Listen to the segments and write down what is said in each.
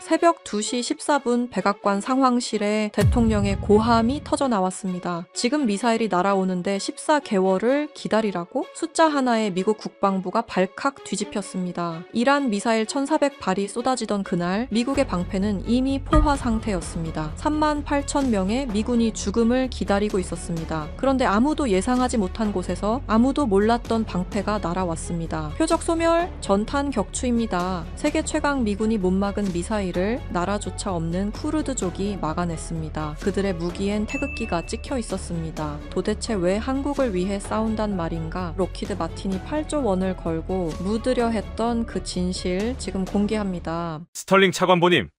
새벽 2시 14분 백악관 상황실에 대통령의 고함이 터져 나왔습니다. 지금 미사일이 날아오는데 14개월을 기다리라고? 숫자 하나에 미국 국방부가 발칵 뒤집혔습니다. 이란 미사일 1,400발이 쏟아지던 그날 미국의 방패는 이미 포화 상태였습니다. 38,000명의 미군이 죽음을 기다리고 있었습니다. 그런데 아무도 예상하지 못한 곳에서 아무도 몰랐던 방패가 날아왔습니다. 표적 소멸, 전탄 격추입니다. 세계 최강 미군이 못 막은 미사일을 나라조차 없는 쿠르드족이 막아냈습니다. 그들의 무기엔 태극기가 찍혀 있었습니다. 도대체 왜 한국을 위해 싸운단 말인가? 록히드 마틴이 8조 원을 걸고 묻으려 했던 그 진실 지금 공개합니다. 스털링 차관보님,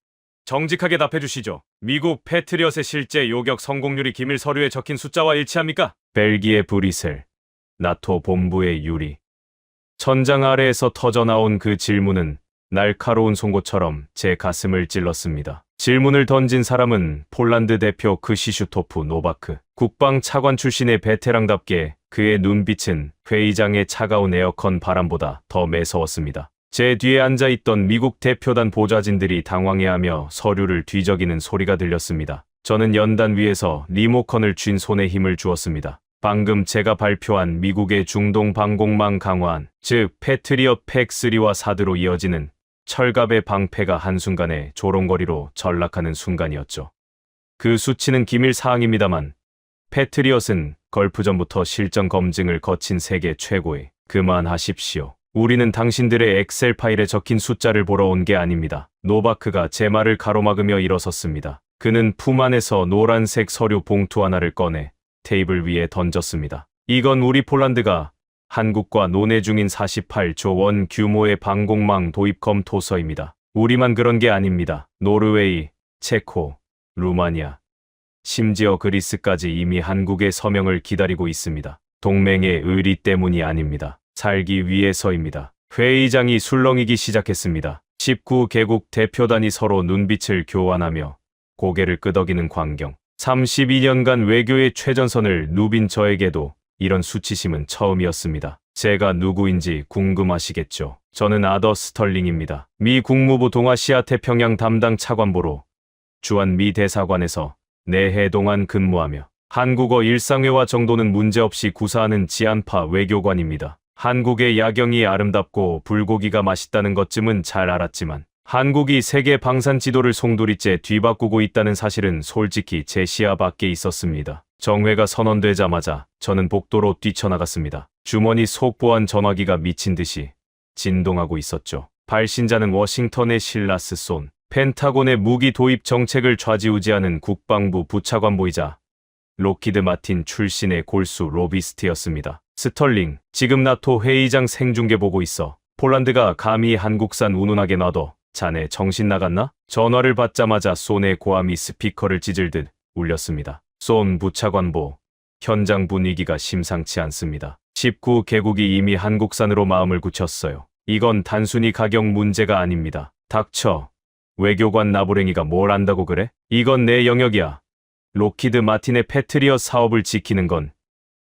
정직하게 답해주시죠. 미국 패트리엇의 실제 요격 성공률이 기밀 서류에 적힌 숫자와 일치합니까? 벨기에 브뤼셀, 나토 본부의 유리. 천장 아래에서 터져나온 그 질문은 날카로운 송곳처럼 제 가슴을 찔렀습니다. 질문을 던진 사람은 폴란드 대표 크시슈토프 노바크. 국방 차관 출신의 베테랑답게 그의 눈빛은 회의장의 차가운 에어컨 바람보다 더 매서웠습니다. 제 뒤에 앉아있던 미국 대표단 보좌진들이 당황해하며 서류를 뒤적이는 소리가 들렸습니다. 저는 연단 위에서 리모컨을 쥔 손에 힘을 주었습니다. 방금 제가 발표한 미국의 중동 방공망 강화안, 즉 패트리엇 팩3와 4드로 이어지는 철갑의 방패가 한순간에 조롱거리로 전락하는 순간이었죠. 그 수치는 기밀 사항입니다만 패트리엇은 걸프전부터 실전 검증을 거친 세계 최고의. 그만하십시오. 우리는 당신들의 엑셀 파일에 적힌 숫자를 보러 온 게 아닙니다. 노바크가 제 말을 가로막으며 일어섰습니다. 그는 품 안에서 노란색 서류 봉투 하나를 꺼내 테이블 위에 던졌습니다. 이건 우리 폴란드가 한국과 논의 중인 48조 원 규모의 방공망 도입 검토서입니다. 우리만 그런 게 아닙니다. 노르웨이, 체코, 루마니아, 심지어 그리스까지 이미 한국의 서명을 기다리고 있습니다. 동맹의 의리 때문이 아닙니다. 살기 위해서입니다. 회의장이 술렁이기 시작했습니다. 19개국 대표단이 서로 눈빛을 교환하며 고개를 끄덕이는 광경. 32년간 외교의 최전선을 누빈 저에게도 이런 수치심은 처음이었습니다. 제가 누구인지 궁금하시겠죠? 저는 아더 스털링입니다. 미 국무부 동아시아 태평양 담당 차관보로 주한 미 대사관에서 4해 동안 근무하며 한국어 일상회화 정도는 문제없이 구사하는 지안파 외교관입니다. 한국의 야경이 아름답고 불고기가 맛있다는 것쯤은 잘 알았지만 한국이 세계 방산 지도를 송두리째 뒤바꾸고 있다는 사실은 솔직히 제 시야 밖에 있었습니다. 정회가 선언되자마자 저는 복도로 뛰쳐나갔습니다. 주머니 속 보안 전화기가 미친 듯이 진동하고 있었죠. 발신자는 워싱턴의 실라스 쏜. 펜타곤의 무기 도입 정책을 좌지우지하는 국방부 부차관보이자 록히드 마틴 출신의 골수 로비스트였습니다. 스털링, 지금 나토 회의장 생중계 보고 있어. 폴란드가 감히 한국산 운운하게 놔둬. 자네 정신 나갔나? 전화를 받자마자 쏜의 고함이 스피커를 찢을듯 울렸습니다. 쏜 부차관보, 현장 분위기가 심상치 않습니다. 19개국이 이미 한국산으로 마음을 굳혔어요. 이건 단순히 가격 문제가 아닙니다. 닥쳐. 외교관 나부랭이가 뭘 안다고 그래? 이건 내 영역이야. 록히드 마틴의 패트리엇 사업을 지키는 건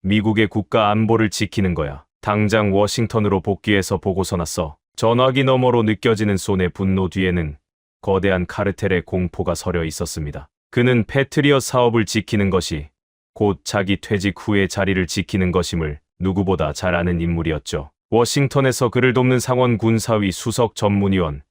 미국의 국가 안보를 지키는 거야. 당장 워싱턴으로 복귀해서 보고서 났어. 전화기 너머로 느껴지는 쏜의 분노 뒤에는 거대한 카르텔의 공포가 서려 있었습니다. 그는 패트리엇 사업을 지키는 것이 곧 자기 퇴직 후의 자리를 지키는 것임을 누구보다 잘 아는 인물이었죠. 워싱턴에서 그를 돕는 상원 군사위 수석 전문위원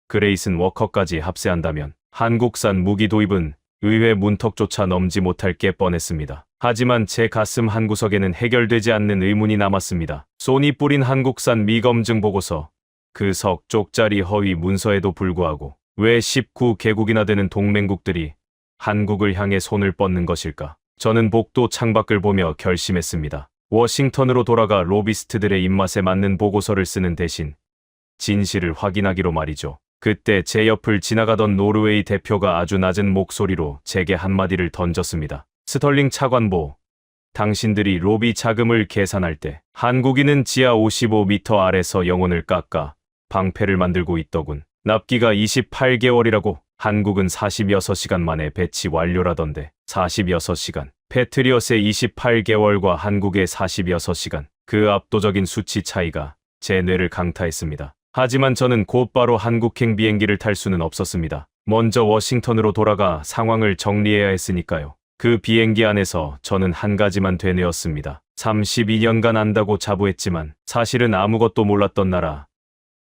그레이슨 워커까지 합세한다면 한국산 무기 도입은 의회 문턱조차 넘지 못할 게 뻔했습니다. 하지만 제 가슴 한구석에는 해결되지 않는 의문이 남았습니다. 쏜이 뿌린 한국산 미검증 보고서, 그 석 쪽짜리 허위 문서에도 불구하고 왜 19개국이나 되는 동맹국들이 한국을 향해 손을 뻗는 것일까? 저는 복도 창밖을 보며 결심했습니다. 워싱턴으로 돌아가 로비스트들의 입맛에 맞는 보고서를 쓰는 대신 진실을 확인하기로 말이죠. 그때 제 옆을 지나가던 노르웨이 대표가 아주 낮은 목소리로 제게 한마디를 던졌습니다. 스털링 차관보, 당신들이 로비 자금을 계산할 때 한국인은 지하 55m 아래서 영혼을 깎아 방패를 만들고 있더군. 납기가 28개월이라고. 한국은 46시간 만에 배치 완료라던데. 46시간. 패트리엇의 28개월과 한국의 46시간. 그 압도적인 수치 차이가 제 뇌를 강타했습니다. 하지만 저는 곧바로 한국행 비행기를 탈 수는 없었습니다. 먼저 워싱턴으로 돌아가 상황을 정리해야 했으니까요. 그 비행기 안에서 저는 한 가지만 되뇌었습니다. 32년간 안다고 자부했지만 사실은 아무것도 몰랐던 나라,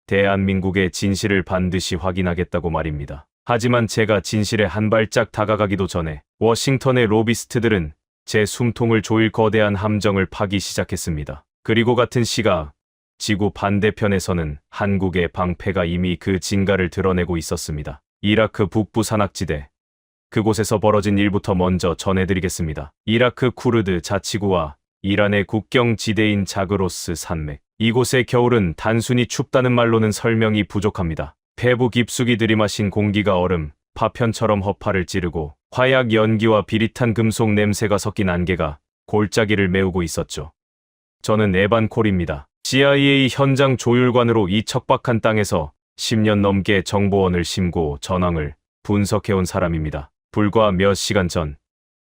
대한민국의 진실을 반드시 확인하겠다고 말입니다. 하지만 제가 진실에 한 발짝 다가가기도 전에 워싱턴의 로비스트들은 제 숨통을 조일 거대한 함정을 파기 시작했습니다. 그리고 같은 시각 지구 반대편에서는 한국의 방패가 이미 그 진가를 드러내고 있었습니다. 이라크 북부 산악지대, 그곳에서 벌어진 일부터 먼저 전해드리겠습니다. 이라크 쿠르드 자치구와 이란의 국경 지대인 자그로스 산맥. 이곳의 겨울은 단순히 춥다는 말로는 설명이 부족합니다. 폐부 깊숙이 들이마신 공기가 얼음, 파편처럼 허파를 찌르고 화약 연기와 비릿한 금속 냄새가 섞인 안개가 골짜기를 메우고 있었죠. 저는 에반 콜입니다. CIA 현장 조율관으로 이 척박한 땅에서 10년 넘게 정보원을 심고 전황을 분석해온 사람입니다. 불과 몇 시간 전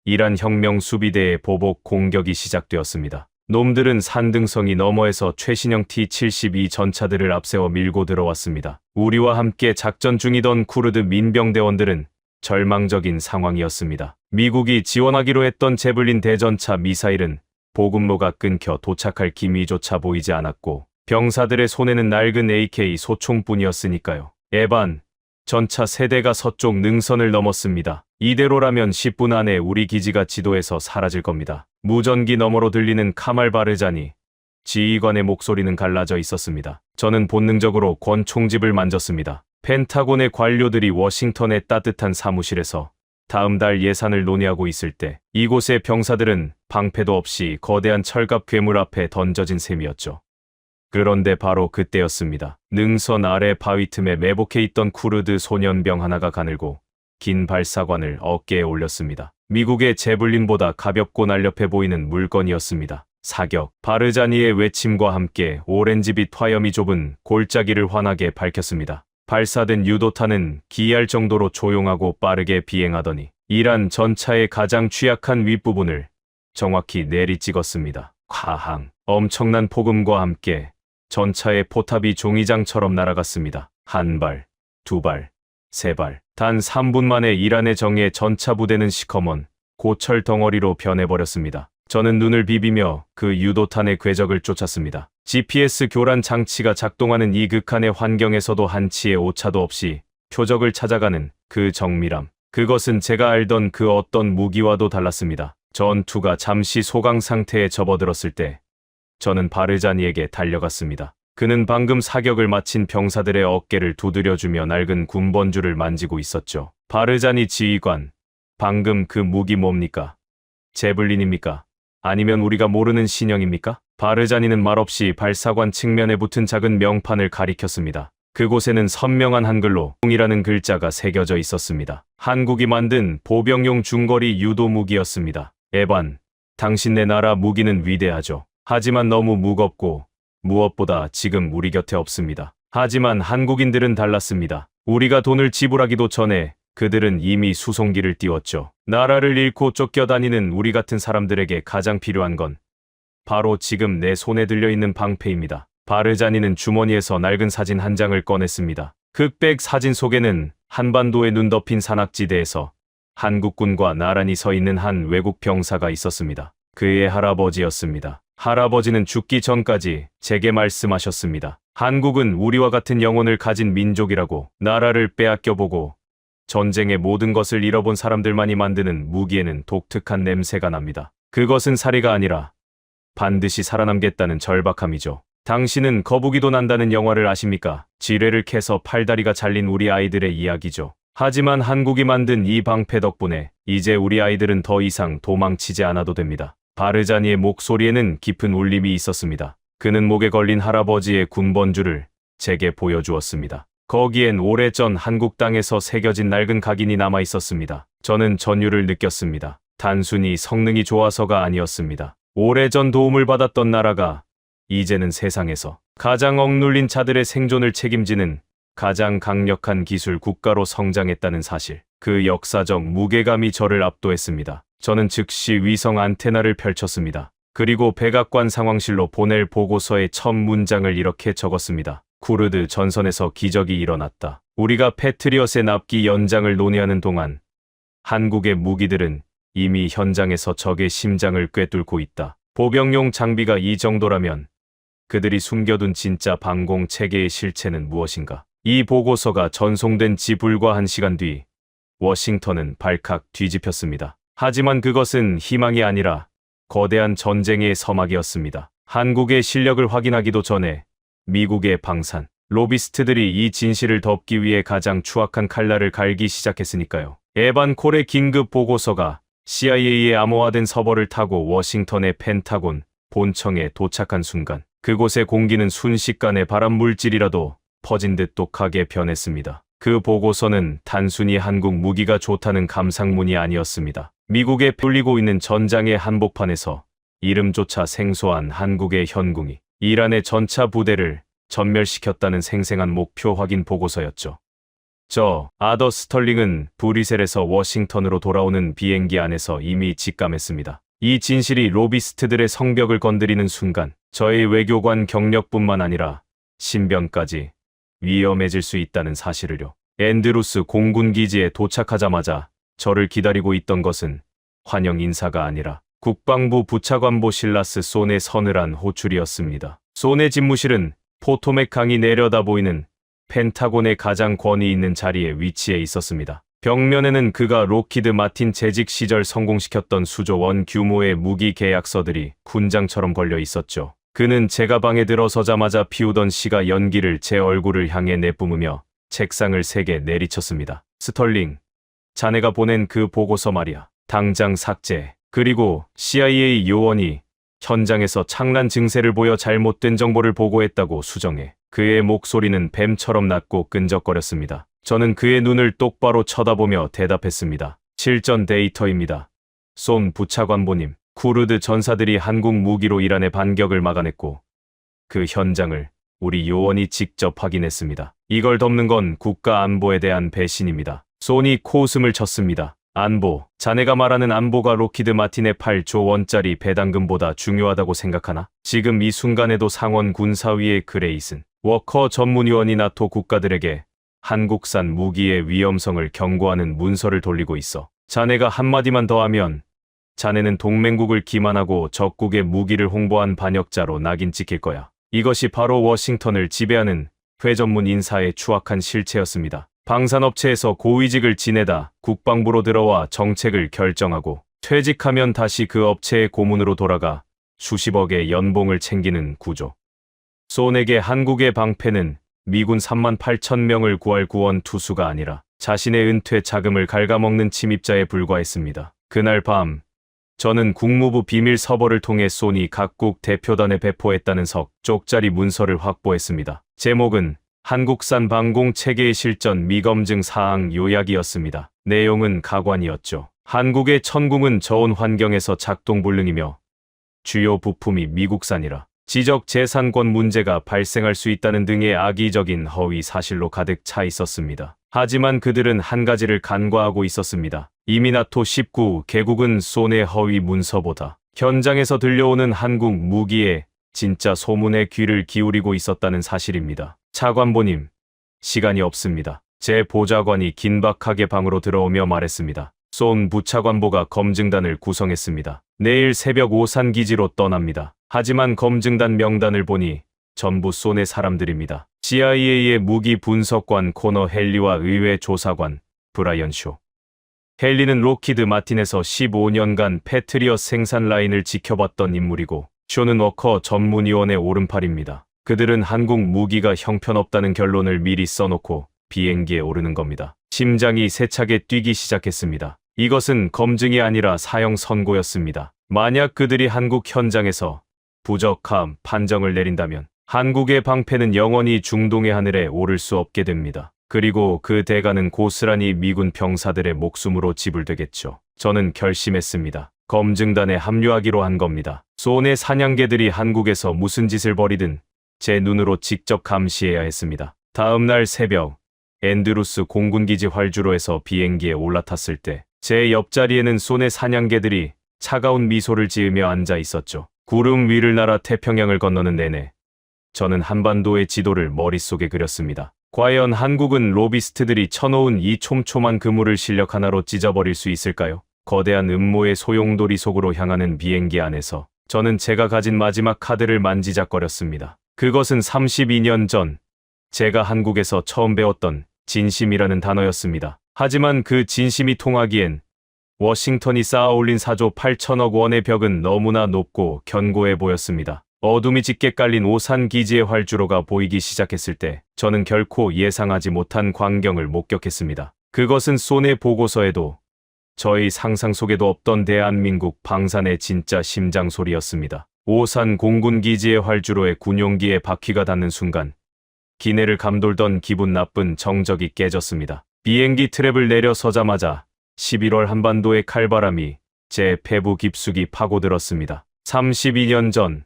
이란 혁명 수비대의 보복 공격이 시작되었습니다. 놈들은 산등성이 너머에서 최신형 T-72 전차들을 앞세워 밀고 들어왔습니다. 우리와 함께 작전 중이던 쿠르드 민병대원들은 절망적인 상황이었습니다. 미국이 지원하기로 했던 제블린 대전차 미사일은 보급로가 끊겨 도착할 기미조차 보이지 않았고 병사들의 손에는 낡은 AK 소총뿐이었으니까요. 에반 전차 세대가 서쪽 능선을 넘었습니다. 이대로라면 10분 안에 우리 기지가 지도에서 사라질 겁니다. 무전기 너머로 들리는 카말 바르자니 지휘관의 목소리는 갈라져 있었습니다. 저는 본능적으로 권총집을 만졌습니다. 펜타곤의 관료들이 워싱턴의 따뜻한 사무실에서 다음 달 예산을 논의하고 있을 때 이곳의 병사들은 방패도 없이 거대한 철갑 괴물 앞에 던져진 셈이었죠. 그런데 바로 그때였습니다. 능선 아래 바위 틈에 매복해 있던 쿠르드 소년병 하나가 가늘고 긴 발사관을 어깨에 올렸습니다. 미국의 제블린보다 가볍고 날렵해 보이는 물건이었습니다. 사격, 바르자니의 외침과 함께 오렌지빛 화염이 좁은 골짜기를 환하게 밝혔습니다. 발사된 유도탄은 기이할 정도로 조용하고 빠르게 비행하더니 이란 전차의 가장 취약한 윗부분을 정확히 내리찍었습니다. 쾅! 엄청난 폭음과 함께 전차의 포탑이 종이장처럼 날아갔습니다. 한 발, 두 발, 세 발. 단 3분 만에 이란의 정예 전차 부대는 시커먼 고철 덩어리로 변해버렸습니다. 저는 눈을 비비며 그 유도탄의 궤적을 쫓았습니다. GPS 교란 장치가 작동하는 이 극한의 환경에서도 한치의 오차도 없이 표적을 찾아가는 그 정밀함. 그것은 제가 알던 그 어떤 무기와도 달랐습니다. 전투가 잠시 소강 상태에 접어들었을 때 저는 바르자니에게 달려갔습니다. 그는 방금 사격을 마친 병사들의 어깨를 두드려주며 낡은 군번줄을 만지고 있었죠. 바르자니 지휘관, 방금 그 무기 뭡니까? 제블린입니까? 아니면 우리가 모르는 신형입니까? 바르자니는 말없이 발사관 측면에 붙은 작은 명판을 가리켰습니다. 그곳에는 선명한 한글로 이라는 글자가 새겨져 있었습니다. 한국이 만든 보병용 중거리 유도 무기였습니다. 에반, 당신네 나라 무기는 위대하죠. 하지만 너무 무겁고 무엇보다 지금 우리 곁에 없습니다. 하지만 한국인들은 달랐습니다. 우리가 돈을 지불하기도 전에 그들은 이미 수송기를 띄웠죠. 나라를 잃고 쫓겨다니는 우리 같은 사람들에게 가장 필요한 건 바로 지금 내 손에 들려있는 방패입니다. 바르자니는 주머니에서 낡은 사진 한 장을 꺼냈습니다. 흑백 사진 속에는 한반도에 눈 덮인 산악지대에서 한국군과 나란히 서 있는 한 외국 병사가 있었습니다. 그의 할아버지였습니다. 할아버지는 죽기 전까지 제게 말씀하셨습니다. 한국은 우리와 같은 영혼을 가진 민족이라고. 나라를 빼앗겨보고 전쟁의 모든 것을 잃어본 사람들만이 만드는 무기에는 독특한 냄새가 납니다. 그것은 살해가 아니라 반드시 살아남겠다는 절박함이죠. 당신은 거북이도 난다는 영화를 아십니까? 지뢰를 캐서 팔다리가 잘린 우리 아이들의 이야기죠. 하지만 한국이 만든 이 방패 덕분에 이제 우리 아이들은 더 이상 도망치지 않아도 됩니다. 바르자니의 목소리에는 깊은 울림이 있었습니다. 그는 목에 걸린 할아버지의 군번줄을 제게 보여주었습니다. 거기엔 오래전 한국 땅에서 새겨진 낡은 각인이 남아 있었습니다. 저는 전율을 느꼈습니다. 단순히 성능이 좋아서가 아니었습니다. 오래전 도움을 받았던 나라가 이제는 세상에서 가장 억눌린 자들의 생존을 책임지는 가장 강력한 기술 국가로 성장했다는 사실. 그 역사적 무게감이 저를 압도했습니다. 저는 즉시 위성 안테나를 펼쳤습니다. 그리고 백악관 상황실로 보낼 보고서의 첫 문장을 이렇게 적었습니다. 쿠르드 전선에서 기적이 일어났다. 우리가 패트리엇의 납기 연장을 논의하는 동안 한국의 무기들은 이미 현장에서 적의 심장을 꿰뚫고 있다. 보병용 장비가 이 정도라면 그들이 숨겨둔 진짜 방공 체계의 실체는 무엇인가? 이 보고서가 전송된 지 불과 1시간 뒤 워싱턴은 발칵 뒤집혔습니다. 하지만 그것은 희망이 아니라 거대한 전쟁의 서막이었습니다. 한국의 실력을 확인하기도 전에 미국의 방산, 로비스트들이 이 진실을 덮기 위해 가장 추악한 칼날을 갈기 시작했으니까요. 에반 콜의 긴급 보고서가 CIA의 암호화된 서버를 타고 워싱턴의 펜타곤 본청에 도착한 순간 그곳의 공기는 순식간에 발암 물질이라도 퍼진 듯 독하게 변했습니다. 그 보고서는 단순히 한국 무기가 좋다는 감상문이 아니었습니다. 미국에 뚫리고 있는 전장의 한복판에서 이름조차 생소한 한국의 현궁이 이란의 전차 부대를 전멸시켰다는 생생한 목표 확인 보고서였죠. 저 아더 스털링은 브뤼셀에서 워싱턴으로 돌아오는 비행기 안에서 이미 직감했습니다. 이 진실이 로비스트들의 성벽을 건드리는 순간 저의 외교관 경력뿐만 아니라 신변까지 위험해질 수 있다는 사실을요. 앤드루스 공군기지에 도착하자마자 저를 기다리고 있던 것은 환영 인사가 아니라 국방부 부차관보 실라스 손의 서늘한 호출이었습니다. 손의 집무실은 포토맥 강이 내려다 보이는 펜타곤의 가장 권위 있는 자리에 위치해 있었습니다. 벽면에는 그가 록히드 마틴 재직 시절 성공시켰던 수조 원 규모의 무기 계약서들이 군장처럼 걸려 있었죠. 그는 제가 방에 들어서자마자 피우던 시가 연기를 제 얼굴을 향해 내뿜으며 책상을 3개 내리쳤습니다. 스털링, 자네가 보낸 그 보고서 말이야. 당장 삭제. 그리고 CIA 요원이 현장에서 창란 증세를 보여 잘못된 정보를 보고했다고 수정해. 그의 목소리는 뱀처럼 낮고 끈적거렸습니다. 저는 그의 눈을 똑바로 쳐다보며 대답했습니다. 실전 데이터입니다. 손 부차관보님, 쿠르드 전사들이 한국 무기로 이란의 반격을 막아냈고 그 현장을 우리 요원이 직접 확인했습니다. 이걸 덮는 건 국가 안보에 대한 배신입니다. 손이 코웃음을 쳤습니다. 안보, 자네가 말하는 안보가 록히드 마틴의 8조 원짜리 배당금보다 중요하다고 생각하나? 지금 이 순간에도 상원 군사위의 그레이슨 워커 전문위원이 나토 국가들에게 한국산 무기의 위험성을 경고하는 문서를 돌리고 있어. 자네가 한마디만 더 하면 자네는 동맹국을 기만하고 적국의 무기를 홍보한 반역자로 낙인 찍힐 거야. 이것이 바로 워싱턴을 지배하는 회전문 인사의 추악한 실체였습니다. 방산업체에서 고위직을 지내다 국방부로 들어와 정책을 결정하고 퇴직하면 다시 그 업체의 고문으로 돌아가 수십억의 연봉을 챙기는 구조. 손에게 한국의 방패는 미군 38,000명을 구할 구원 투수가 아니라 자신의 은퇴 자금을 갉아먹는 침입자에 불과했습니다. 그날 밤 저는 국무부 비밀 서버를 통해 손이 각국 대표단에 배포했다는 석 쪽짜리 문서를 확보했습니다. 제목은 한국산 방공 체계의 실전 미검증 사항 요약이었습니다. 내용은 가관이었죠. 한국의 천궁은 저온 환경에서 작동 불능이며 주요 부품이 미국산이라 지적 재산권 문제가 발생할 수 있다는 등의 악의적인 허위 사실로 가득 차 있었습니다. 하지만 그들은 한 가지를 간과하고 있었습니다. 이미 나토 19개국은 손의 허위 문서보다 현장에서 들려오는 한국 무기에 진짜 소문에 귀를 기울이고 있었다는 사실입니다. 차관보님, 시간이 없습니다. 제 보좌관이 긴박하게 방으로 들어오며 말했습니다. 손 부차관보가 검증단을 구성했습니다. 내일 새벽 오산 기지로 떠납니다. 하지만 검증단 명단을 보니 전부 손의 사람들입니다. CIA의 무기 분석관 코너 헨리와 의회 조사관 브라이언 쇼. 헨리는 록히드 마틴에서 15년간 패트리엇 생산 라인을 지켜봤던 인물이고 쇼는 워커 전문위원의 오른팔입니다. 그들은 한국 무기가 형편없다는 결론을 미리 써놓고 비행기에 오르는 겁니다. 심장이 세차게 뛰기 시작했습니다. 이것은 검증이 아니라 사형 선고였습니다. 만약 그들이 한국 현장에서 부적합 판정을 내린다면 한국의 방패는 영원히 중동의 하늘에 오를 수 없게 됩니다. 그리고 그 대가는 고스란히 미군 병사들의 목숨으로 지불되겠죠. 저는 결심했습니다. 검증단에 합류하기로 한 겁니다. 손의 사냥개들이 한국에서 무슨 짓을 벌이든 제 눈으로 직접 감시해야 했습니다. 다음 날 새벽 앤드루스 공군기지 활주로에서 비행기에 올라탔을 때 제 옆자리에는 손의 사냥개들이 차가운 미소를 지으며 앉아 있었죠. 구름 위를 날아 태평양을 건너는 내내 저는 한반도의 지도를 머릿속에 그렸습니다. 과연 한국은 로비스트들이 쳐놓은 이 촘촘한 그물을 실력 하나로 찢어버릴 수 있을까요? 거대한 음모의 소용돌이 속으로 향하는 비행기 안에서 저는 제가 가진 마지막 카드를 만지작거렸습니다. 그것은 32년 전 제가 한국에서 처음 배웠던 진심이라는 단어였습니다. 하지만 그 진심이 통하기엔 워싱턴이 쌓아올린 4조 8천억 원의 벽은 너무나 높고 견고해 보였습니다. 어둠이 짙게 깔린 오산 기지의 활주로가 보이기 시작했을 때 저는 결코 예상하지 못한 광경을 목격했습니다. 그것은 소네 보고서에도 저의 상상 속에도 없던 대한민국 방산의 진짜 심장 소리였습니다. 오산 공군 기지의 활주로에 군용기의 바퀴가 닿는 순간 기내를 감돌던 기분 나쁜 정적이 깨졌습니다. 비행기 트랩을 내려 서자마자 11월 한반도의 칼바람이 제 폐부 깊숙이 파고들었습니다. 32년 전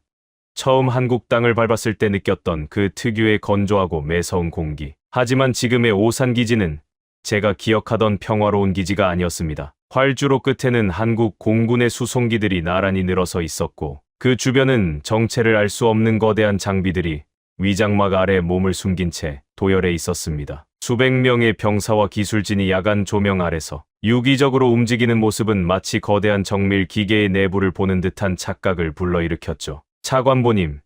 처음 한국 땅을 밟았을 때 느꼈던 그 특유의 건조하고 매서운 공기. 하지만 지금의 오산 기지는 제가 기억하던 평화로운 기지가 아니었습니다. 활주로 끝에는 한국 공군의 수송기들이 나란히 늘어서 있었고 그 주변은 정체를 알 수 없는 거대한 장비들이 위장막 아래 몸을 숨긴 채 도열해 있었습니다. 수백 명의 병사와 기술진이 야간 조명 아래서 유기적으로 움직이는 모습은 마치 거대한 정밀 기계의 내부를 보는 듯한 착각을 불러일으켰죠. 차관보님,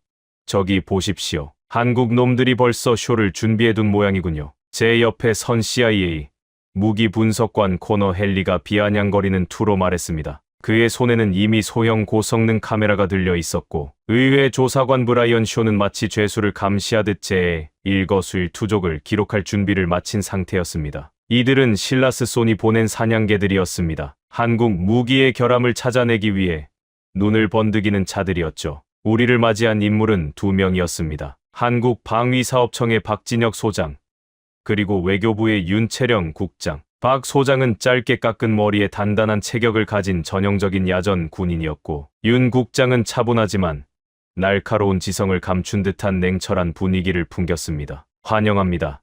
저기 보십시오. 한국 놈들이 벌써 쇼를 준비해둔 모양이군요. 제 옆에 선 CIA 무기 분석관 코너 헨리가 비아냥거리는 투로 말했습니다. 그의 손에는 이미 소형 고성능 카메라가 들려 있었고 의회 조사관 브라이언 쇼는 마치 죄수를 감시하듯 제의 일거수일투족을 기록할 준비를 마친 상태였습니다. 이들은 실라스 손이 보낸 사냥개들이었습니다. 한국 무기의 결함을 찾아내기 위해 눈을 번득이는 자들이었죠. 우리를 맞이한 인물은 2명이었습니다. 한국 방위사업청의 박진혁 소장, 그리고 외교부의 윤채령 국장. 박 소장은 짧게 깎은 머리에 단단한 체격을 가진 전형적인 야전 군인이었고 윤 국장은 차분하지만 날카로운 지성을 감춘 듯한 냉철한 분위기를 풍겼습니다. 환영합니다.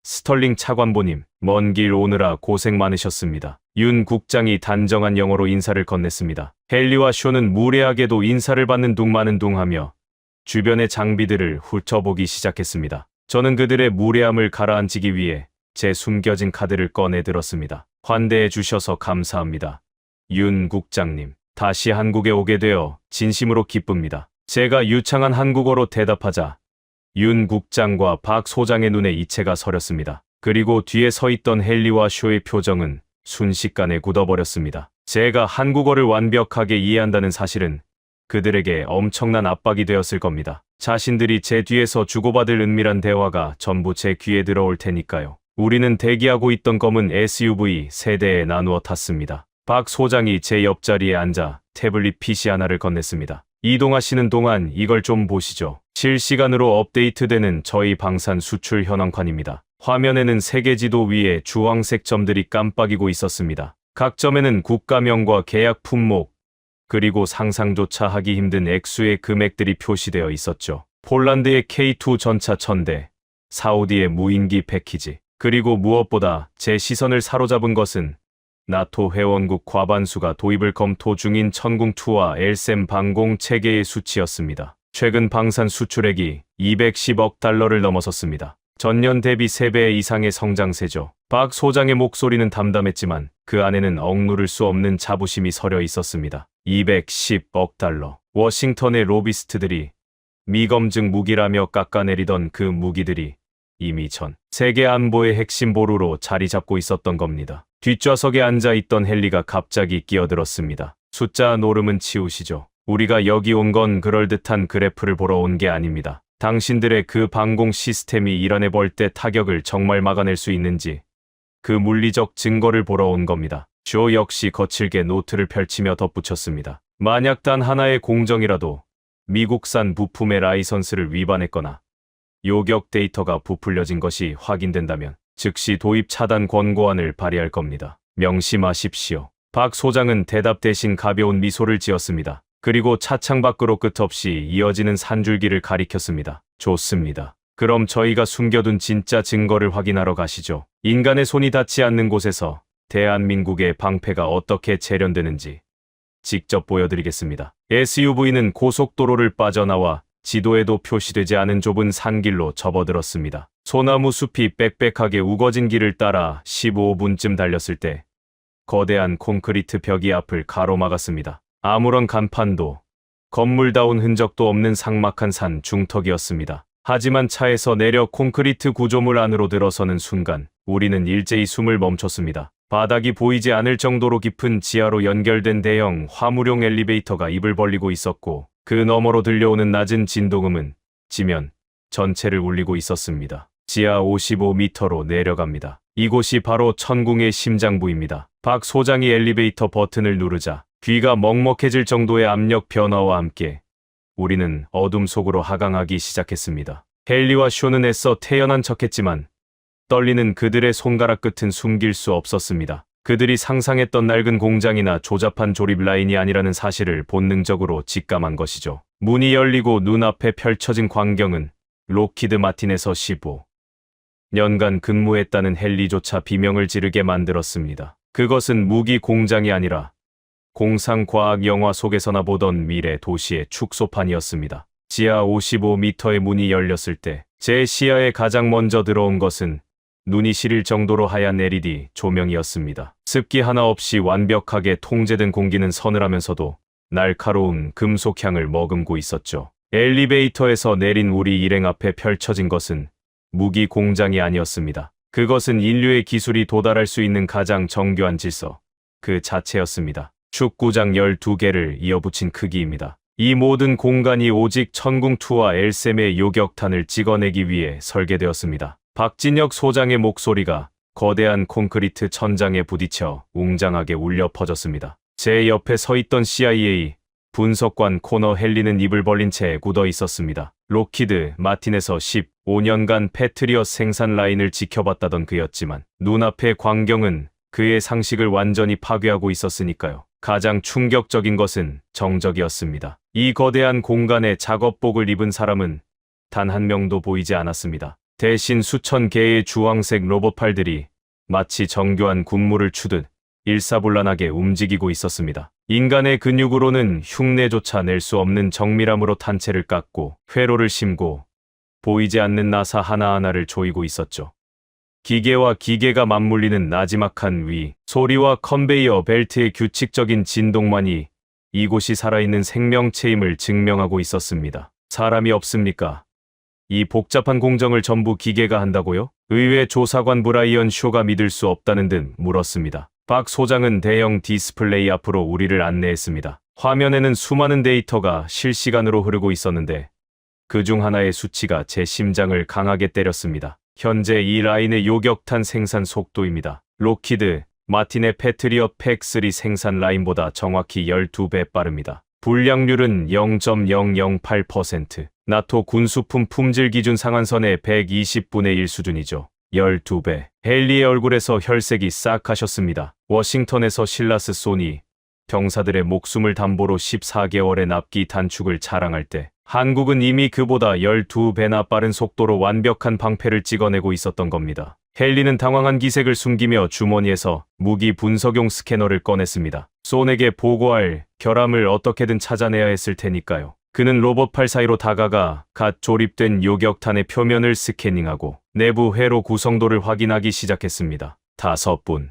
스털링 차관보님, 먼 길 오느라 고생 많으셨습니다. 윤 국장이 단정한 영어로 인사를 건넸습니다. 헨리와 쇼는 무례하게도 인사를 받는 둥 마는 둥 하며 주변의 장비들을 훑어보기 시작했습니다. 저는 그들의 무례함을 가라앉히기 위해 제 숨겨진 카드를 꺼내 들었습니다. 환대해 주셔서 감사합니다. 윤 국장님, 다시 한국에 오게 되어 진심으로 기쁩니다. 제가 유창한 한국어로 대답하자 윤 국장과 박 소장의 눈에 이체가 서렸습니다. 그리고 뒤에 서 있던 헨리와 쇼의 표정은 순식간에 굳어버렸습니다. 제가 한국어를 완벽하게 이해한다는 사실은 그들에게 엄청난 압박이 되었을 겁니다. 자신들이 제 뒤에서 주고받을 은밀한 대화가 전부 제 귀에 들어올 테니까요. 우리는 대기하고 있던 검은 SUV 세 대에 나누어 탔습니다. 박 소장이 제 옆자리에 앉아 태블릿 PC 하나를 건넸습니다. 이동하시는 동안 이걸 좀 보시죠. 실시간으로 업데이트되는 저희 방산 수출 현황판입니다. 화면에는 세계 지도 위에 주황색 점들이 깜빡이고 있었습니다. 각 점에는 국가명과 계약 품목, 그리고 상상조차 하기 힘든 액수의 금액들이 표시되어 있었죠. 폴란드의 K2 전차 1000대, 사우디의 무인기 패키지, 그리고 무엇보다 제 시선을 사로잡은 것은 나토 회원국 과반수가 도입을 검토 중인 천궁2와 엘셈 방공 체계의 수치였습니다. 최근 방산 수출액이 210억 달러를 넘어섰습니다. 전년 대비 3배 이상의 성장세죠. 박 소장의 목소리는 담담했지만 그 안에는 억누를 수 없는 자부심이 서려 있었습니다. 210억 달러. 워싱턴의 로비스트들이 미검증 무기라며 깎아내리던 그 무기들이 이미 전 세계 안보의 핵심 보루로 자리 잡고 있었던 겁니다. 뒷좌석에 앉아있던 헨리가 갑자기 끼어들었습니다. 숫자 노름은 치우시죠. 우리가 여기 온 건 그럴듯한 그래프를 보러 온 게 아닙니다. 당신들의 그 방공 시스템이 이란에 벌 때 타격을 정말 막아낼 수 있는지 그 물리적 증거를 보러 온 겁니다. 쇼 역시 거칠게 노트를 펼치며 덧붙였습니다. 만약 단 하나의 공정이라도 미국산 부품의 라이선스를 위반했거나 요격 데이터가 부풀려진 것이 확인된다면 즉시 도입 차단 권고안을 발의할 겁니다. 명심하십시오. 박 소장은 대답 대신 가벼운 미소를 지었습니다. 그리고 차창 밖으로 끝없이 이어지는 산줄기를 가리켰습니다. 좋습니다. 그럼 저희가 숨겨둔 진짜 증거를 확인하러 가시죠. 인간의 손이 닿지 않는 곳에서 대한민국의 방패가 어떻게 재련되는지 직접 보여드리겠습니다. SUV는 고속도로를 빠져나와 지도에도 표시되지 않은 좁은 산길로 접어들었습니다. 소나무 숲이 빽빽하게 우거진 길을 따라 15분쯤 달렸을 때 거대한 콘크리트 벽이 앞을 가로막았습니다. 아무런 간판도 건물다운 흔적도 없는 삭막한 산 중턱이었습니다. 하지만 차에서 내려 콘크리트 구조물 안으로 들어서는 순간 우리는 일제히 숨을 멈췄습니다. 바닥이 보이지 않을 정도로 깊은 지하로 연결된 대형 화물용 엘리베이터가 입을 벌리고 있었고 그 너머로 들려오는 낮은 진동음은 지면 전체를 울리고 있었습니다. 지하 55m로 내려갑니다. 이곳이 바로 천궁의 심장부입니다. 박 소장이 엘리베이터 버튼을 누르자 귀가 먹먹해질 정도의 압력 변화와 함께 우리는 어둠 속으로 하강하기 시작했습니다. 헨리와 쇼는 애써 태연한 척했지만 떨리는 그들의 손가락 끝은 숨길 수 없었습니다. 그들이 상상했던 낡은 공장이나 조잡한 조립 라인이 아니라는 사실을 본능적으로 직감한 것이죠. 문이 열리고 눈앞에 펼쳐진 광경은 록히드 마틴에서 15년간 근무했다는 헨리조차 비명을 지르게 만들었습니다. 그것은 무기 공장이 아니라 공상과학 영화 속에서나 보던 미래 도시의 축소판이었습니다. 지하 55m의 문이 열렸을 때 제 시야에 가장 먼저 들어온 것은 눈이 시릴 정도로 하얀 LED 조명이었습니다. 습기 하나 없이 완벽하게 통제된 공기는 서늘하면서도 날카로운 금속향을 머금고 있었죠. 엘리베이터에서 내린 우리 일행 앞에 펼쳐진 것은 무기 공장이 아니었습니다. 그것은 인류의 기술이 도달할 수 있는 가장 정교한 질서, 그 자체였습니다. 축구장 12개를 이어붙인 크기입니다. 이 모든 공간이 오직 천궁2와 엘셈의 요격탄을 찍어내기 위해 설계되었습니다. 박진혁 소장의 목소리가 거대한 콘크리트 천장에 부딪혀 웅장하게 울려 퍼졌습니다. 제 옆에 서 있던 CIA 분석관 코너 헨리는 입을 벌린 채 굳어 있었습니다. 록히드 마틴에서 15년간 패트리엇 생산 라인을 지켜봤다던 그였지만 눈앞의 광경은 그의 상식을 완전히 파괴하고 있었으니까요. 가장 충격적인 것은 정적이었습니다. 이 거대한 공간에 작업복을 입은 사람은 단 한 명도 보이지 않았습니다. 대신 수천 개의 주황색 로봇팔들이 마치 정교한 군무를 추듯 일사불란하게 움직이고 있었습니다. 인간의 근육으로는 흉내조차 낼 수 없는 정밀함으로 탄체를 깎고 회로를 심고 보이지 않는 나사 하나하나를 조이고 있었죠. 기계와 기계가 맞물리는 나지막한 위, 소리와 컨베이어 벨트의 규칙적인 진동만이 이곳이 살아있는 생명체임을 증명하고 있었습니다. 사람이 없습니까? 이 복잡한 공정을 전부 기계가 한다고요? 의회 조사관 브라이언 쇼가 믿을 수 없다는 듯 물었습니다. 박 소장은 대형 디스플레이 앞으로 우리를 안내했습니다. 화면에는 수많은 데이터가 실시간으로 흐르고 있었는데 그중 하나의 수치가 제 심장을 강하게 때렸습니다. 현재 이 라인의 요격탄 생산 속도입니다. 록히드 마틴의 패트리엇 팩3 생산 라인보다 정확히 12배 빠릅니다. 불량률은 0.008%, 나토 군수품 품질 기준 상한선의 120분의 1 수준이죠. 12배. 헨리의 얼굴에서 혈색이 싹 하셨습니다. 워싱턴에서 실라스 소니, 병사들의 목숨을 담보로 14개월의 납기 단축을 자랑할 때 한국은 이미 그보다 12배나 빠른 속도로 완벽한 방패를 찍어내고 있었던 겁니다. 헨리는 당황한 기색을 숨기며 주머니에서 무기 분석용 스캐너를 꺼냈습니다. 손에게 보고할 결함을 어떻게든 찾아내야 했을 테니까요. 그는 로봇팔 사이로 다가가 갓 조립된 요격탄의 표면을 스캐닝하고 내부 회로 구성도를 확인하기 시작했습니다. 5분,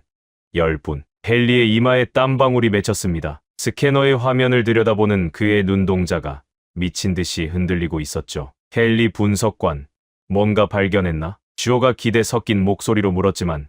10분. 헨리의 이마에 땀방울이 맺혔습니다. 스캐너의 화면을 들여다보는 그의 눈동자가 미친 듯이 흔들리고 있었죠. 헨리 분석관, 뭔가 발견했나? 슈어가 기대 섞인 목소리로 물었지만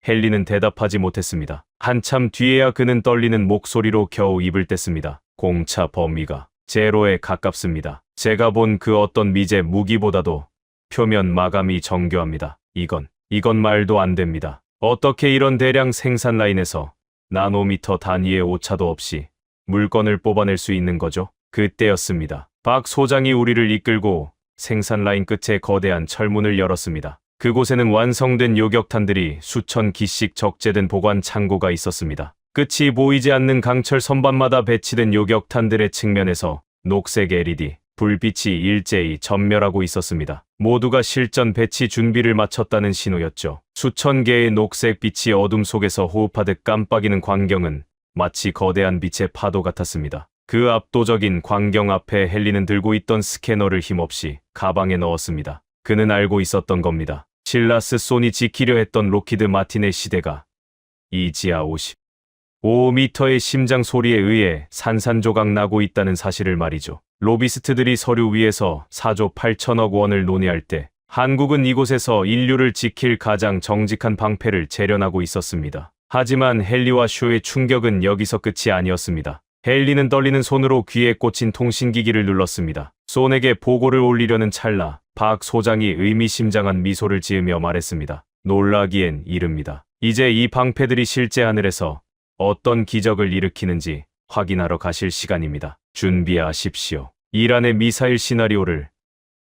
헨리는 대답하지 못했습니다. 한참 뒤에야 그는 떨리는 목소리로 겨우 입을 뗐습니다. 공차 범위가 제로에 가깝습니다. 제가 본 그 어떤 미제 무기보다도 표면 마감이 정교합니다. 이건 말도 안 됩니다. 어떻게 이런 대량 생산 라인에서 나노미터 단위의 오차도 없이 물건을 뽑아낼 수 있는 거죠? 그때였습니다. 박 소장이 우리를 이끌고 생산 라인 끝에 거대한 철문을 열었습니다. 그곳에는 완성된 요격탄들이 수천 기씩 적재된 보관 창고가 있었습니다. 끝이 보이지 않는 강철 선반마다 배치된 요격탄들의 측면에서 녹색 LED, 불빛이 일제히 전멸하고 있었습니다. 모두가 실전 배치 준비를 마쳤다는 신호였죠. 수천 개의 녹색 빛이 어둠 속에서 호흡하듯 깜빡이는 광경은 마치 거대한 빛의 파도 같았습니다. 그 압도적인 광경 앞에 헨리는 들고 있던 스캐너를 힘없이 가방에 넣었습니다. 그는 알고 있었던 겁니다. 실라스 손이 지키려 했던 로키드 마틴의 시대가 이 지하 55m의 심장 소리에 의해 산산조각 나고 있다는 사실을 말이죠. 로비스트들이 서류 위에서 4조 8천억 원을 논의할 때 한국은 이곳에서 인류를 지킬 가장 정직한 방패를 재련하고 있었습니다. 하지만 헨리와 쇼의 충격은 여기서 끝이 아니었습니다. 헨리는 떨리는 손으로 귀에 꽂힌 통신기기를 눌렀습니다. 손에게 보고를 올리려는 찰나 박 소장이 의미심장한 미소를 지으며 말했습니다. 놀라기엔 이릅니다. 이제 이 방패들이 실제 하늘에서 어떤 기적을 일으키는지 확인하러 가실 시간입니다. 준비하십시오. 이란의 미사일 시나리오를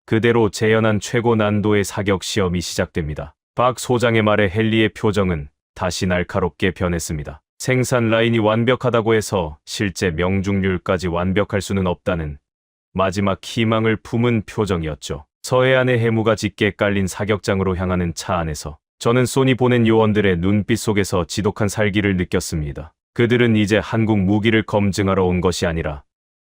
그대로 재현한 최고 난도의 사격 시험이 시작됩니다. 박 소장의 말에 헨리의 표정은 다시 날카롭게 변했습니다. 생산 라인이 완벽하다고 해서 실제 명중률까지 완벽할 수는 없다는 마지막 희망을 품은 표정이었죠. 서해안의 해무가 짙게 깔린 사격장으로 향하는 차 안에서 저는 소니 보낸 요원들의 눈빛 속에서 지독한 살기를 느꼈습니다. 그들은 이제 한국 무기를 검증하러 온 것이 아니라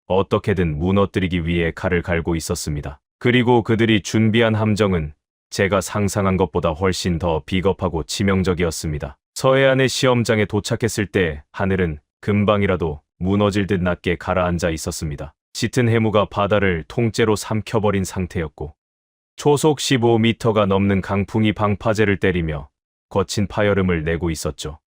어떻게든 무너뜨리기 위해 칼을 갈고 있었습니다. 그리고 그들이 준비한 함정은 제가 상상한 것보다 훨씬 더 비겁하고 치명적이었습니다. 서해안의 시험장에 도착했을 때 하늘은 금방이라도 무너질 듯 낮게 가라앉아 있었습니다. 짙은 해무가 바다를 통째로 삼켜버린 상태였고 초속 15m가 넘는 강풍이 방파제를 때리며 거친 파열음을 내고 있었죠.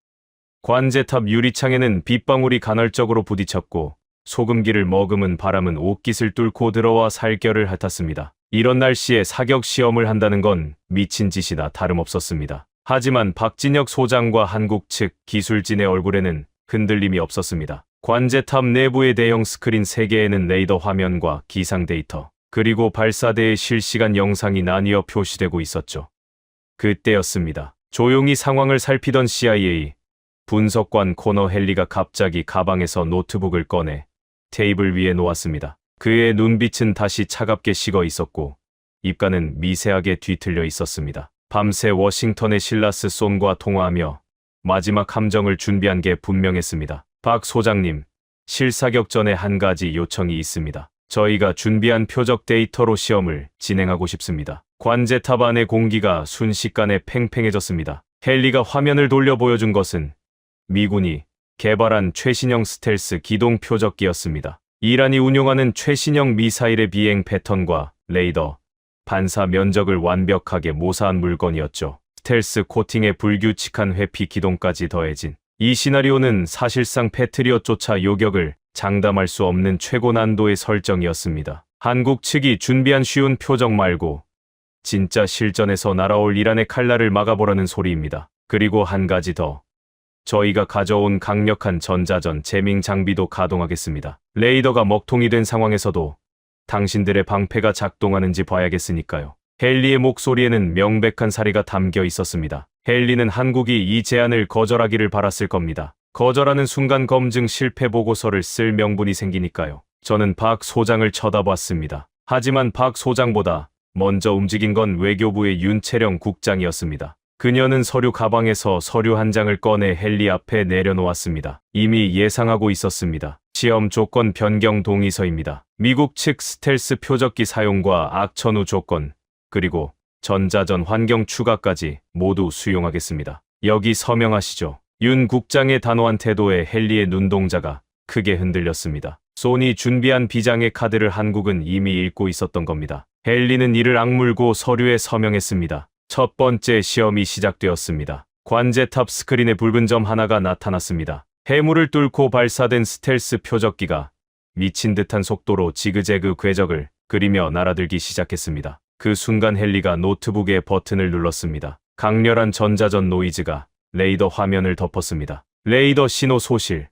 관제탑 유리창에는 빗방울이 간헐적으로 부딪혔고 소금기를 머금은 바람은 옷깃을 뚫고 들어와 살결을 핥았습니다. 이런 날씨에 사격 시험을 한다는 건 미친 짓이나 다름없었습니다. 하지만 박진혁 소장과 한국 측 기술진의 얼굴에는 흔들림이 없었습니다. 관제탑 내부의 대형 스크린 3개에는 레이더 화면과 기상 데이터, 그리고 발사대의 실시간 영상이 나뉘어 표시되고 있었죠. 그때였습니다. 조용히 상황을 살피던 CIA 분석관 코너 헨리가 갑자기 가방에서 노트북을 꺼내 테이블 위에 놓았습니다. 그의 눈빛은 다시 차갑게 식어 있었고 입가는 미세하게 뒤틀려 있었습니다. 밤새 워싱턴의 실라스 손과 통화하며 마지막 함정을 준비한 게 분명했습니다. 박 소장님, 실사격 전에 한 가지 요청이 있습니다. 저희가 준비한 표적 데이터로 시험을 진행하고 싶습니다. 관제탑 안의 공기가 순식간에 팽팽해졌습니다. 헨리가 화면을 돌려 보여준 것은 미군이 개발한 최신형 스텔스 기동 표적기였습니다. 이란이 운용하는 최신형 미사일의 비행 패턴과 레이더, 반사 면적을 완벽하게 모사한 물건이었죠. 스텔스 코팅에 불규칙한 회피 기동까지 더해진 이 시나리오는 사실상 패트리엇조차 요격을 장담할 수 없는 최고 난도의 설정이었습니다. 한국 측이 준비한 쉬운 표적 말고 진짜 실전에서 날아올 이란의 칼날을 막아보라는 소리입니다. 그리고 한 가지 더. 저희가 가져온 강력한 전자전 재밍 장비도 가동하겠습니다. 레이더가 먹통이 된 상황에서도 당신들의 방패가 작동하는지 봐야겠으니까요. 헨리의 목소리에는 명백한 사리가 담겨 있었습니다. 헨리는 한국이 이 제안을 거절하기를 바랐을 겁니다. 거절하는 순간 검증 실패 보고서를 쓸 명분이 생기니까요. 저는 박 소장을 쳐다봤습니다. 하지만 박 소장보다 먼저 움직인 건 외교부의 윤채령 국장이었습니다. 그녀는 서류 가방에서 서류 한 장을 꺼내 헨리 앞에 내려놓았습니다. 이미 예상하고 있었습니다. 시험 조건 변경 동의서입니다. 미국 측 스텔스 표적기 사용과 악천후 조건, 그리고 전자전 환경 추가까지 모두 수용하겠습니다. 여기 서명하시죠. 윤 국장의 단호한 태도에 헨리의 눈동자가 크게 흔들렸습니다. 소니 준비한 비장의 카드를 한국은 이미 읽고 있었던 겁니다. 헨리는 이를 악물고 서류에 서명했습니다. 첫 번째 시험이 시작되었습니다. 관제탑 스크린에 붉은 점 하나가 나타났습니다. 해무를 뚫고 발사된 스텔스 표적기가 미친 듯한 속도로 지그재그 궤적을 그리며 날아들기 시작했습니다. 그 순간 헨리가 노트북의 버튼을 눌렀습니다. 강렬한 전자전 노이즈가 레이더 화면을 덮었습니다. 레이더 신호 소실,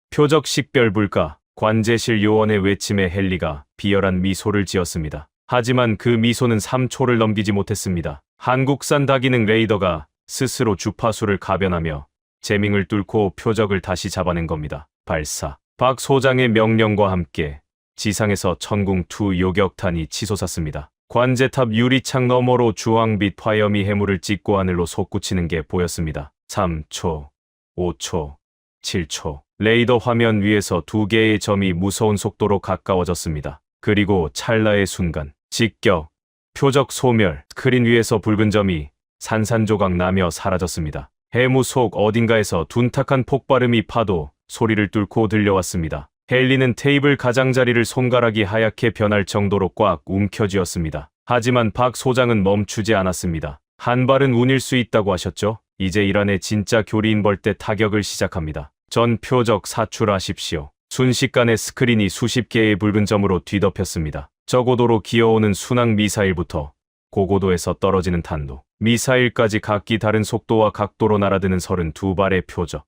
표적 식별 불가, 관제실 요원의 외침에 헨리가 비열한 미소를 지었습니다. 하지만 그 미소는 3초를 넘기지 못했습니다. 한국산 다기능 레이더가 스스로 주파수를 가변하며 재밍을 뚫고 표적을 다시 잡아낸 겁니다. 발사. 박 소장의 명령과 함께 지상에서 천궁2 요격탄이 치솟았습니다. 관제탑 유리창 너머로 주황빛 화염이 해무를 찍고 하늘로 솟구치는 게 보였습니다. 3초, 5초, 7초. 레이더 화면 위에서 두 개의 점이 무서운 속도로 가까워졌습니다. 그리고 찰나의 순간, 직격, 표적 소멸, 스크린 위에서 붉은 점이 산산조각 나며 사라졌습니다. 해무 속 어딘가에서 둔탁한 폭발음이 파도 소리를 뚫고 들려왔습니다. 헨리는 테이블 가장자리를 손가락이 하얗게 변할 정도로 꽉 움켜쥐었습니다. 하지만 박 소장은 멈추지 않았습니다. 한 발은 운일 수 있다고 하셨죠? 이제 이란의 진짜 교리인 벌떼 타격을 시작합니다. 전 표적 사출하십시오. 순식간에 스크린이 수십 개의 붉은 점으로 뒤덮였습니다. 저고도로 기어오는 순항 미사일부터 고고도에서 떨어지는 탄도, 미사일까지 각기 다른 속도와 각도로 날아드는 32발의 표적.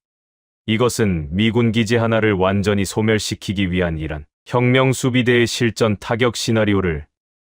이것은 미군 기지 하나를 완전히 소멸시키기 위한 이란 혁명수비대의 실전 타격 시나리오를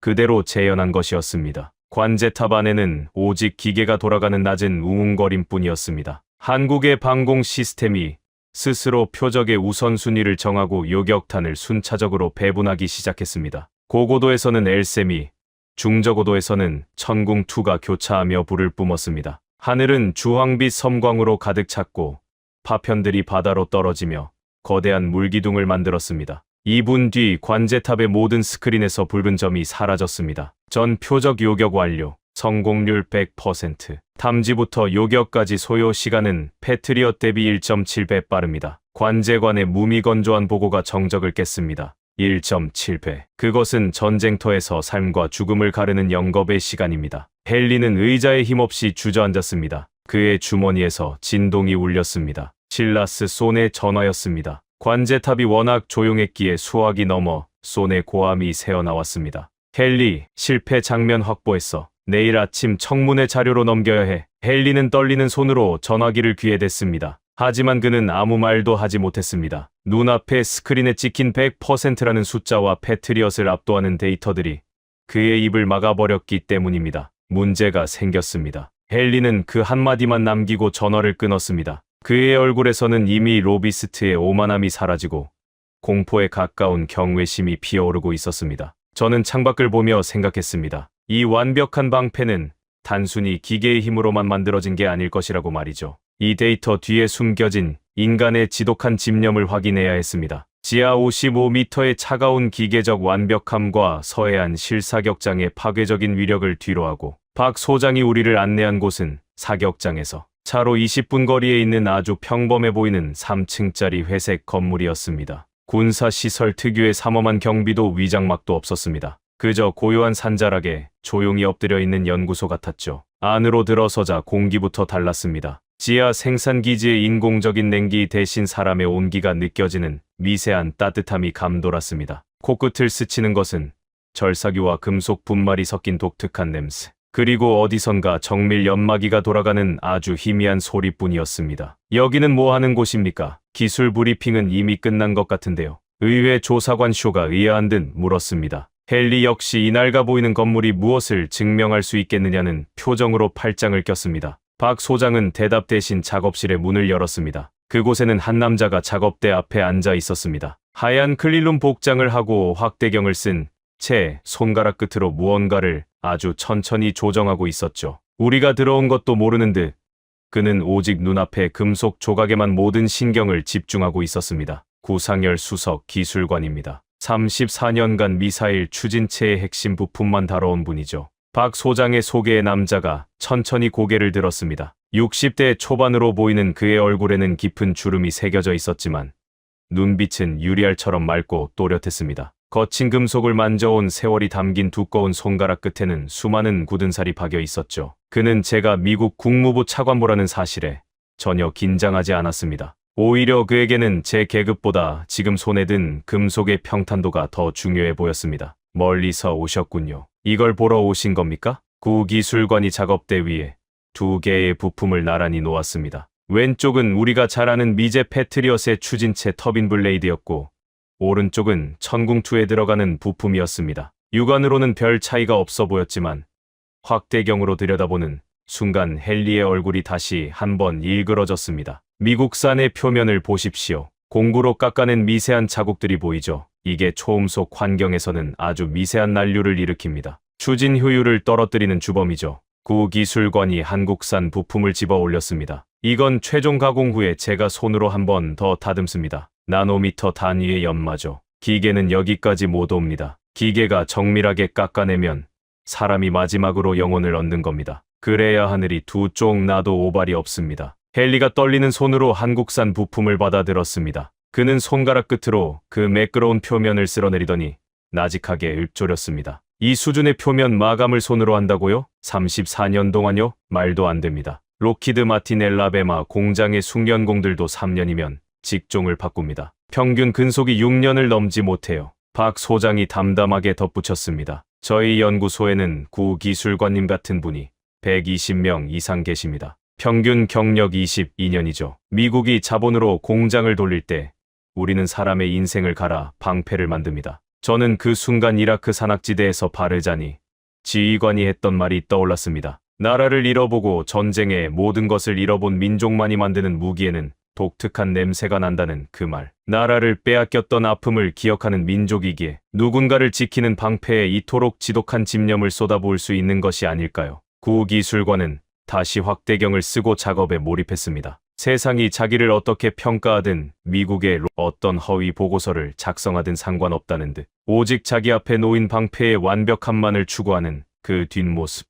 그대로 재현한 것이었습니다. 관제탑 안에는 오직 기계가 돌아가는 낮은 우웅거림뿐이었습니다. 한국의 방공 시스템이 스스로 표적의 우선순위를 정하고 요격탄을 순차적으로 배분하기 시작했습니다. 고고도에서는 엘셈이, 중저고도에서는 천궁2가 교차하며 불을 뿜었습니다. 하늘은 주황빛 섬광으로 가득 찼고 파편들이 바다로 떨어지며 거대한 물기둥을 만들었습니다. 2분 뒤 관제탑의 모든 스크린에서 붉은 점이 사라졌습니다. 전 표적 요격 완료, 성공률 100%. 탐지부터 요격까지 소요 시간은 패트리엇 대비 1.7배 빠릅니다. 관제관의 무미건조한 보고가 정적을 깼습니다. 1.7배. 그것은 전쟁터에서 삶과 죽음을 가르는 영겁의 시간입니다. 헨리는 의자에 힘없이 주저앉았습니다. 그의 주머니에서 진동이 울렸습니다. 실라스 손의 전화였습니다. 관제탑이 워낙 조용했기에 수화기 넘어 손에 고함이 새어나왔습니다. 헨리, 실패 장면 확보했어. 내일 아침 청문회 자료로 넘겨야 해. 헨리는 떨리는 손으로 전화기를 귀에 댔습니다. 하지만 그는 아무 말도 하지 못했습니다. 눈앞에 스크린에 찍힌 100%라는 숫자와 패트리엇을 압도하는 데이터들이 그의 입을 막아버렸기 때문입니다. 문제가 생겼습니다. 헨리는 그 한마디만 남기고 전화를 끊었습니다. 그의 얼굴에서는 이미 로비스트의 오만함이 사라지고 공포에 가까운 경외심이 피어오르고 있었습니다. 저는 창밖을 보며 생각했습니다. 이 완벽한 방패는 단순히 기계의 힘으로만 만들어진 게 아닐 것이라고 말이죠. 이 데이터 뒤에 숨겨진 인간의 지독한 집념을 확인해야 했습니다. 지하 55m의 차가운 기계적 완벽함과 서해안 실사격장의 파괴적인 위력을 뒤로하고 박 소장이 우리를 안내한 곳은 사격장에서 차로 20분 거리에 있는 아주 평범해 보이는 3층짜리 회색 건물이었습니다. 군사시설 특유의 삼엄한 경비도 위장막도 없었습니다. 그저 고요한 산자락에 조용히 엎드려 있는 연구소 같았죠. 안으로 들어서자 공기부터 달랐습니다. 지하 생산기지의 인공적인 냉기 대신 사람의 온기가 느껴지는 미세한 따뜻함이 감돌았습니다. 코끝을 스치는 것은 절삭유와 금속 분말이 섞인 독특한 냄새. 그리고 어디선가 정밀 연마기가 돌아가는 아주 희미한 소리뿐이었습니다. 여기는 뭐 하는 곳입니까? 기술 브리핑은 이미 끝난 것 같은데요. 의회 조사관 쇼가 의아한 듯 물었습니다. 헨리 역시 이 낡아 보이는 건물이 무엇을 증명할 수 있겠느냐는 표정으로 팔짱을 꼈습니다. 박 소장은 대답 대신 작업실의 문을 열었습니다. 그곳에는 한 남자가 작업대 앞에 앉아 있었습니다. 하얀 클린룸 복장을 하고 확대경을 쓴 채 손가락 끝으로 무언가를 아주 천천히 조정하고 있었죠. 우리가 들어온 것도 모르는 듯 그는 오직 눈앞의 금속 조각에만 모든 신경을 집중하고 있었습니다. 구상열 수석 기술관입니다. 34년간 미사일 추진체의 핵심 부품만 다뤄온 분이죠. 박 소장의 소개의 남자가 천천히 고개를 들었습니다. 60대 초반으로 보이는 그의 얼굴에는 깊은 주름이 새겨져 있었지만 눈빛은 유리알처럼 맑고 또렷했습니다. 거친 금속을 만져온 세월이 담긴 두꺼운 손가락 끝에는 수많은 굳은 살이 박여 있었죠. 그는 제가 미국 국무부 차관보라는 사실에 전혀 긴장하지 않았습니다. 오히려 그에게는 제 계급보다 지금 손에 든 금속의 평탄도가 더 중요해 보였습니다. 멀리서 오셨군요. 이걸 보러 오신 겁니까? 구 기술관이 작업대 위에 두 개의 부품을 나란히 놓았습니다. 왼쪽은 우리가 잘 아는 미제 패트리엇의 추진체 터빈 블레이드였고 오른쪽은 천궁2에 들어가는 부품이었습니다. 육안으로는 별 차이가 없어 보였지만 확대경으로 들여다보는 순간 헨리의 얼굴이 다시 한번 일그러졌습니다. 미국산의 표면을 보십시오. 공구로 깎아낸 미세한 자국들이 보이죠. 이게 초음속 환경에서는 아주 미세한 난류를 일으킵니다. 추진 효율을 떨어뜨리는 주범이죠. 구 기술관이 한국산 부품을 집어 올렸습니다. 이건 최종 가공 후에 제가 손으로 한 번 더 다듬습니다. 나노미터 단위의 연마죠. 기계는 여기까지 못 옵니다. 기계가 정밀하게 깎아내면 사람이 마지막으로 영혼을 얻는 겁니다. 그래야 하늘이 두 쪽 나도 오발이 없습니다. 헨리가 떨리는 손으로 한국산 부품을 받아들었습니다. 그는 손가락 끝으로 그 매끄러운 표면을 쓸어내리더니 나직하게 읊조렸습니다. 이 수준의 표면 마감을 손으로 한다고요? 34년 동안요? 말도 안 됩니다. 록히드 마틴 엘라베마 공장의 숙련공들도 3년이면 직종을 바꿉니다. 평균 근속이 6년을 넘지 못해요. 박 소장이 담담하게 덧붙였습니다. 저희 연구소에는 구 기술관님 같은 분이 120명 이상 계십니다. 평균 경력 22년이죠. 미국이 자본으로 공장을 돌릴 때 우리는 사람의 인생을 갈아 방패를 만듭니다. 저는 그 순간 이라크 산악지대에서 발을 자니 지휘관이 했던 말이 떠올랐습니다. 나라를 잃어보고 전쟁에 모든 것을 잃어본 민족만이 만드는 무기에는 독특한 냄새가 난다는 그 말. 나라를 빼앗겼던 아픔을 기억하는 민족이기에 누군가를 지키는 방패에 이토록 지독한 집념을 쏟아부을 수 있는 것이 아닐까요? 구 기술관은 다시 확대경을 쓰고 작업에 몰입했습니다. 세상이 자기를 어떻게 평가하든 미국의 어떤 허위 보고서를 작성하든 상관없다는 듯 오직 자기 앞에 놓인 방패의 완벽함만을 추구하는 그 뒷모습.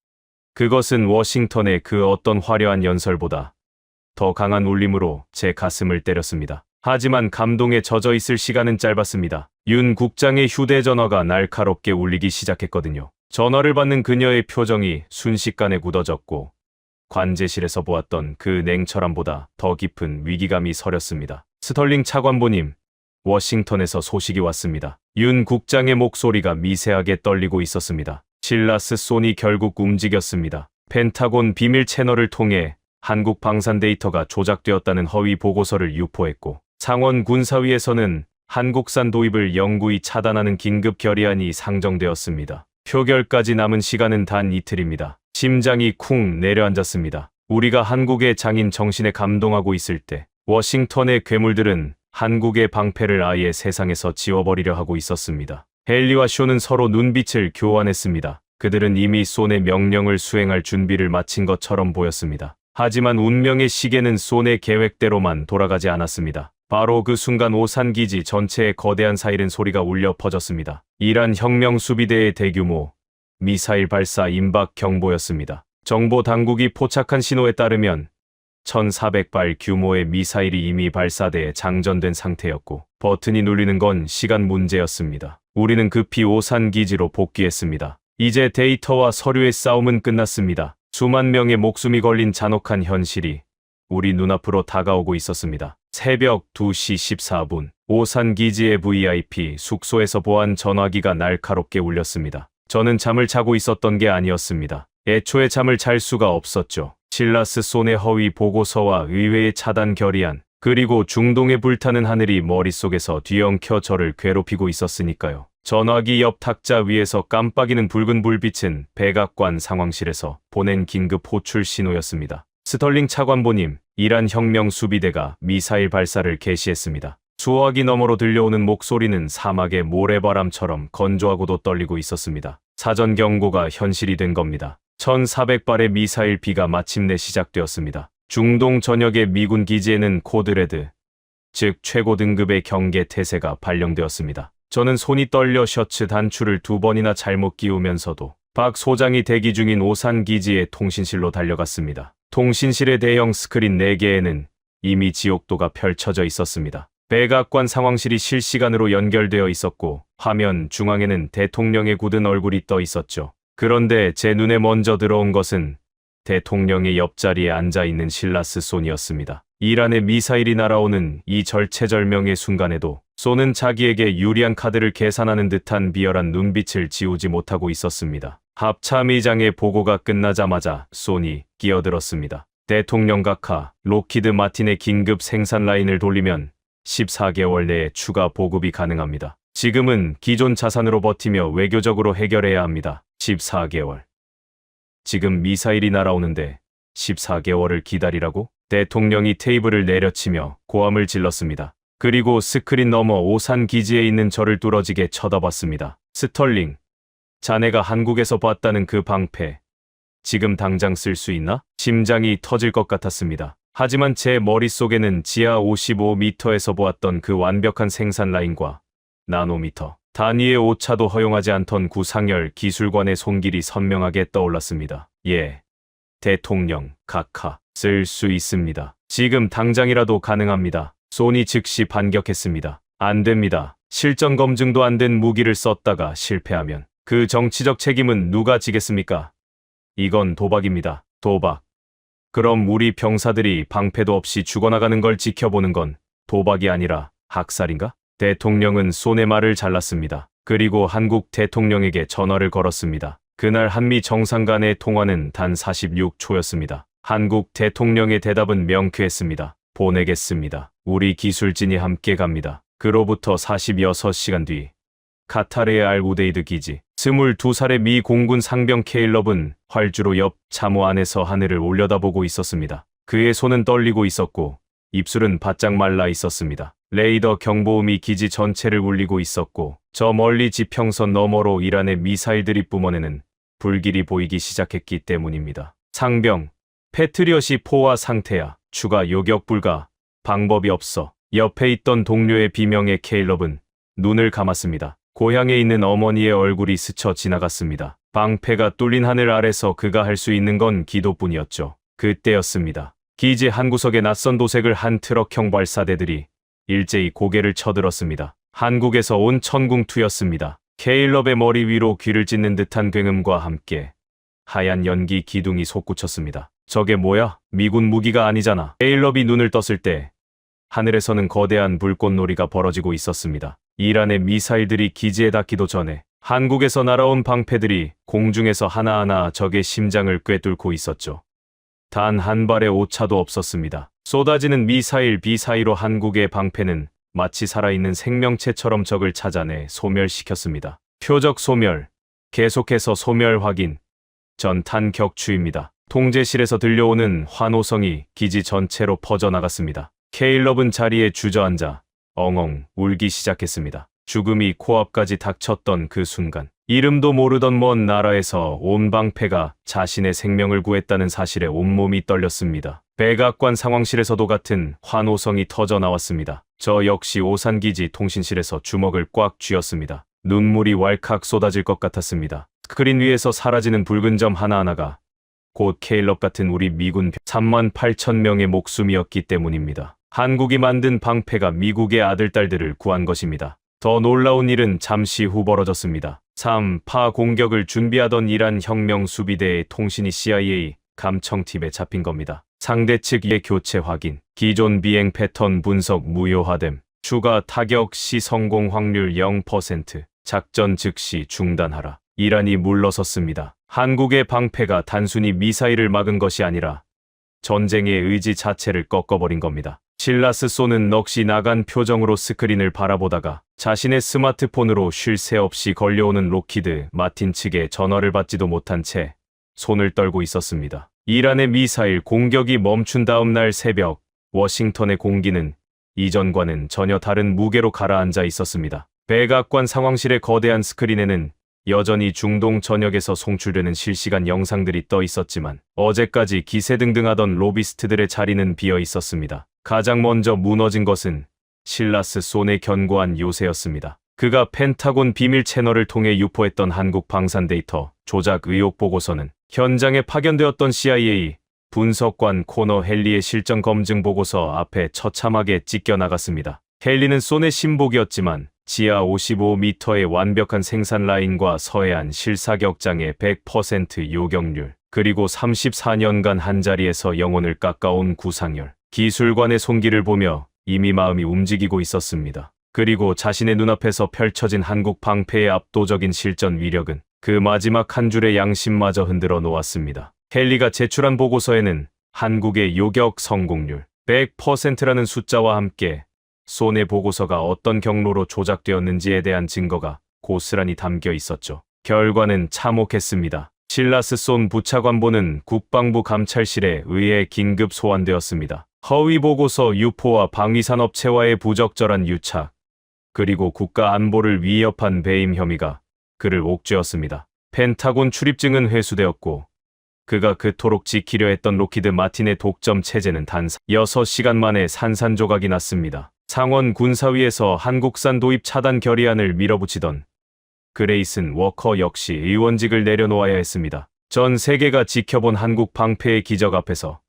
그것은 워싱턴의 그 어떤 화려한 연설보다 더 강한 울림으로 제 가슴을 때렸습니다. 하지만 감동에 젖어 있을 시간은 짧았습니다. 윤 국장의 휴대전화가 날카롭게 울리기 시작했거든요. 전화를 받는 그녀의 표정이 순식간에 굳어졌고 관제실에서 보았던 그 냉철함보다 더 깊은 위기감이 서렸습니다. 스털링 차관보님, 워싱턴에서 소식이 왔습니다. 윤 국장의 목소리가 미세하게 떨리고 있었습니다. 실라스 손이 결국 움직였습니다. 펜타곤 비밀 채널을 통해 한국 방산 데이터가 조작되었다는 허위 보고서를 유포했고 상원 군사위에서는 한국산 도입을 영구히 차단하는 긴급 결의안이 상정되었습니다. 표결까지 남은 시간은 단 이틀입니다. 심장이 쿵 내려앉았습니다. 우리가 한국의 장인 정신에 감동하고 있을 때 워싱턴의 괴물들은 한국의 방패를 아예 세상에서 지워버리려 하고 있었습니다. 헨리와 쇼는 서로 눈빛을 교환했습니다. 그들은 이미 손의 명령을 수행할 준비를 마친 것처럼 보였습니다. 하지만 운명의 시계는 손의 계획대로만 돌아가지 않았습니다. 바로 그 순간 오산기지 전체에 거대한 사이렌 소리가 울려 퍼졌습니다. 이란 혁명수비대의 대규모 미사일 발사 임박 경보였습니다. 정보 당국이 포착한 신호에 따르면 1,400발 규모의 미사일이 이미 발사대에 장전된 상태였고 버튼이 눌리는 건 시간 문제였습니다. 우리는 급히 오산기지로 복귀했습니다. 이제 데이터와 서류의 싸움은 끝났습니다. 수만 명의 목숨이 걸린 잔혹한 현실이 우리 눈앞으로 다가오고 있었습니다. 새벽 2시 14분 오산기지의 VIP 숙소에서 보안 전화기가 날카롭게 울렸습니다. 저는 잠을 자고 있었던 게 아니었습니다. 애초에 잠을 잘 수가 없었죠. 실라스 손의 허위 보고서와 의회의 차단 결의안, 그리고 중동에 불타는 하늘이 머릿속에서 뒤엉켜 저를 괴롭히고 있었으니까요. 전화기 옆 탁자 위에서 깜빡이는 붉은 불빛은 백악관 상황실에서 보낸 긴급 호출 신호였습니다. 스털링 차관보님, 이란 혁명 수비대가 미사일 발사를 개시했습니다. 수화기 너머로 들려오는 목소리는 사막의 모래바람처럼 건조하고도 떨리고 있었습니다. 사전 경고가 현실이 된 겁니다. 1,400발의 미사일 비가 마침내 시작되었습니다. 중동 전역의 미군 기지에는 코드레드, 즉 최고 등급의 경계 태세가 발령되었습니다. 저는 손이 떨려 셔츠 단추를 2번이나 잘못 끼우면서도 박 소장이 대기 중인 오산 기지의 통신실로 달려갔습니다. 통신실의 대형 스크린 4개에는 이미 지옥도가 펼쳐져 있었습니다. 백악관 상황실이 실시간으로 연결되어 있었고 화면 중앙에는 대통령의 굳은 얼굴이 떠 있었죠. 그런데 제 눈에 먼저 들어온 것은 대통령의 옆자리에 앉아있는 실라스 손이었습니다. 이란의 미사일이 날아오는 이 절체절명의 순간에도 손은 자기에게 유리한 카드를 계산하는 듯한 비열한 눈빛을 지우지 못하고 있었습니다. 합참의장의 보고가 끝나자마자 손이 끼어들었습니다. 대통령 각하, 록히드 마틴의 긴급 생산 라인을 돌리면 14개월 내에 추가 보급이 가능합니다. 지금은 기존 자산으로 버티며 외교적으로 해결해야 합니다. 14개월. 지금 미사일이 날아오는데 14개월을 기다리라고? 대통령이 테이블을 내려치며 고함을 질렀습니다. 그리고 스크린 너머 오산 기지에 있는 저를 뚫어지게 쳐다봤습니다. 스털링, 자네가 한국에서 봤다는 그 방패, 지금 당장 쓸 수 있나? 심장이 터질 것 같았습니다. 하지만 제 머릿속에는 지하 55m에서 보았던 그 완벽한 생산 라인과 나노미터 단위의 오차도 허용하지 않던 구상열 기술관의 손길이 선명하게 떠올랐습니다. 예, 대통령, 각하, 쓸 수 있습니다. 지금 당장이라도 가능합니다. 소니 즉시 반격했습니다. 안 됩니다. 실전 검증도 안 된 무기를 썼다가 실패하면 그 정치적 책임은 누가 지겠습니까? 이건 도박입니다. 도박. 그럼 우리 병사들이 방패도 없이 죽어나가는 걸 지켜보는 건 도박이 아니라 학살인가? 대통령은 손의 말을 잘랐습니다. 그리고 한국 대통령에게 전화를 걸었습니다. 그날 한미 정상 간의 통화는 단 46초였습니다. 한국 대통령의 대답은 명쾌했습니다. 보내겠습니다. 우리 기술진이 함께 갑니다. 그로부터 46시간 뒤 카타르의 알-우데이드 기지 22살의 미 공군 상병 케일럽은 활주로 옆 참호 안에서 하늘을 올려다보고 있었습니다. 그의 손은 떨리고 있었고 입술은 바짝 말라 있었습니다. 레이더 경보음이 기지 전체를 울리고 있었고 저 멀리 지평선 너머로 이란의 미사일들이 뿜어내는 불길이 보이기 시작했기 때문입니다. 상병, 패트리엇이 포화 상태야. 추가 요격 불가. 방법이 없어. 옆에 있던 동료의 비명에 케일럽은 눈을 감았습니다. 고향에 있는 어머니의 얼굴이 스쳐 지나갔습니다. 방패가 뚫린 하늘 아래서 그가 할 수 있는 건 기도뿐이었죠. 그때였습니다. 기지 한 구석에 낯선 도색을 한 트럭형 발사대들이 일제히 고개를 쳐들었습니다. 한국에서 온 천궁투였습니다. 케일럽의 머리 위로 귀를 찢는 듯한 굉음과 함께 하얀 연기 기둥이 솟구쳤습니다. 저게 뭐야? 미군 무기가 아니잖아. 케일럽이 눈을 떴을 때 하늘에서는 거대한 불꽃놀이가 벌어지고 있었습니다. 이란의 미사일들이 기지에 닿기도 전에 한국에서 날아온 방패들이 공중에서 하나하나 적의 심장을 꿰뚫고 있었죠. 단 한 발의 오차도 없었습니다. 쏟아지는 미사일 비사이로 한국의 방패는 마치 살아있는 생명체처럼 적을 찾아내 소멸시켰습니다. 표적 소멸, 계속해서 소멸 확인, 전탄 격추입니다. 통제실에서 들려오는 환호성이 기지 전체로 퍼져나갔습니다. 케일럽은 자리에 주저앉아 엉엉 울기 시작했습니다. 죽음이 코앞까지 닥쳤던 그 순간 이름도 모르던 먼 나라에서 온 방패가 자신의 생명을 구했다는 사실에 온몸이 떨렸습니다. 백악관 상황실에서도 같은 환호성이 터져 나왔습니다. 저 역시 오산기지 통신실에서 주먹을 꽉 쥐었습니다. 눈물이 왈칵 쏟아질 것 같았습니다. 스크린 위에서 사라지는 붉은 점 하나하나가 곧 케일럽 같은 우리 미군 38,000명의 목숨이었기 때문입니다. 한국이 만든 방패가 미국의 아들딸들을 구한 것입니다. 더 놀라운 일은 잠시 후 벌어졌습니다. 3파 공격을 준비하던 이란 혁명수비대의 통신이 CIA 감청팀에 잡힌 겁니다. 상대 측의 교체 확인, 기존 비행 패턴 분석 무효화됨, 추가 타격 시 성공 확률 0%, 작전 즉시 중단하라. 이란이 물러섰습니다. 한국의 방패가 단순히 미사일을 막은 것이 아니라 전쟁의 의지 자체를 꺾어버린 겁니다. 실라스 쏘는 넋이 나간 표정으로 스크린을 바라보다가 자신의 스마트폰으로 쉴 새 없이 걸려오는 록히드 마틴 측의 전화를 받지도 못한 채 손을 떨고 있었습니다. 이란의 미사일 공격이 멈춘 다음 날 새벽 워싱턴의 공기는 이전과는 전혀 다른 무게로 가라앉아 있었습니다. 백악관 상황실의 거대한 스크린에는 여전히 중동 전역에서 송출되는 실시간 영상들이 떠 있었지만 어제까지 기세등등하던 로비스트들의 자리는 비어 있었습니다. 가장 먼저 무너진 것은 실라스 손의 견고한 요새였습니다. 그가 펜타곤 비밀 채널을 통해 유포했던 한국 방산 데이터 조작 의혹 보고서는 현장에 파견되었던 CIA 분석관 코너 헨리의 실전 검증 보고서 앞에 처참하게 찢겨 나갔습니다. 헨리는 손의 신복이었지만 지하 55m의 완벽한 생산 라인과 서해안 실사격장의 100% 요격률, 그리고 34년간 한자리에서 영혼을 깎아온 구상열, 기술관의 손길을 보며 이미 마음이 움직이고 있었습니다. 그리고 자신의 눈앞에서 펼쳐진 한국 방패의 압도적인 실전 위력은 그 마지막 한 줄의 양심마저 흔들어 놓았습니다. 헨리가 제출한 보고서에는 한국의 요격 성공률 100%라는 숫자와 함께 손의 보고서가 어떤 경로로 조작되었는지에 대한 증거가 고스란히 담겨 있었죠. 결과는 참혹했습니다. 실라스 손 부차관보는 국방부 감찰실에 의해 긴급 소환되었습니다. 허위 보고서 유포와 방위산업체와의 부적절한 유착, 그리고 국가 안보를 위협한 배임 혐의가 그를 옥죄었습니다. 펜타곤 출입증은 회수되었고 그가 그토록 지키려 했던 록히드 마틴의 독점 체제는 단 6시간 만에 산산조각이 났습니다. 상원 군사위에서 한국산 도입 차단 결의안을 밀어붙이던 그레이슨 워커 역시 의원직을 내려놓아야 했습니다. 전 세계가 지켜본 한국 방패의 기적 앞에서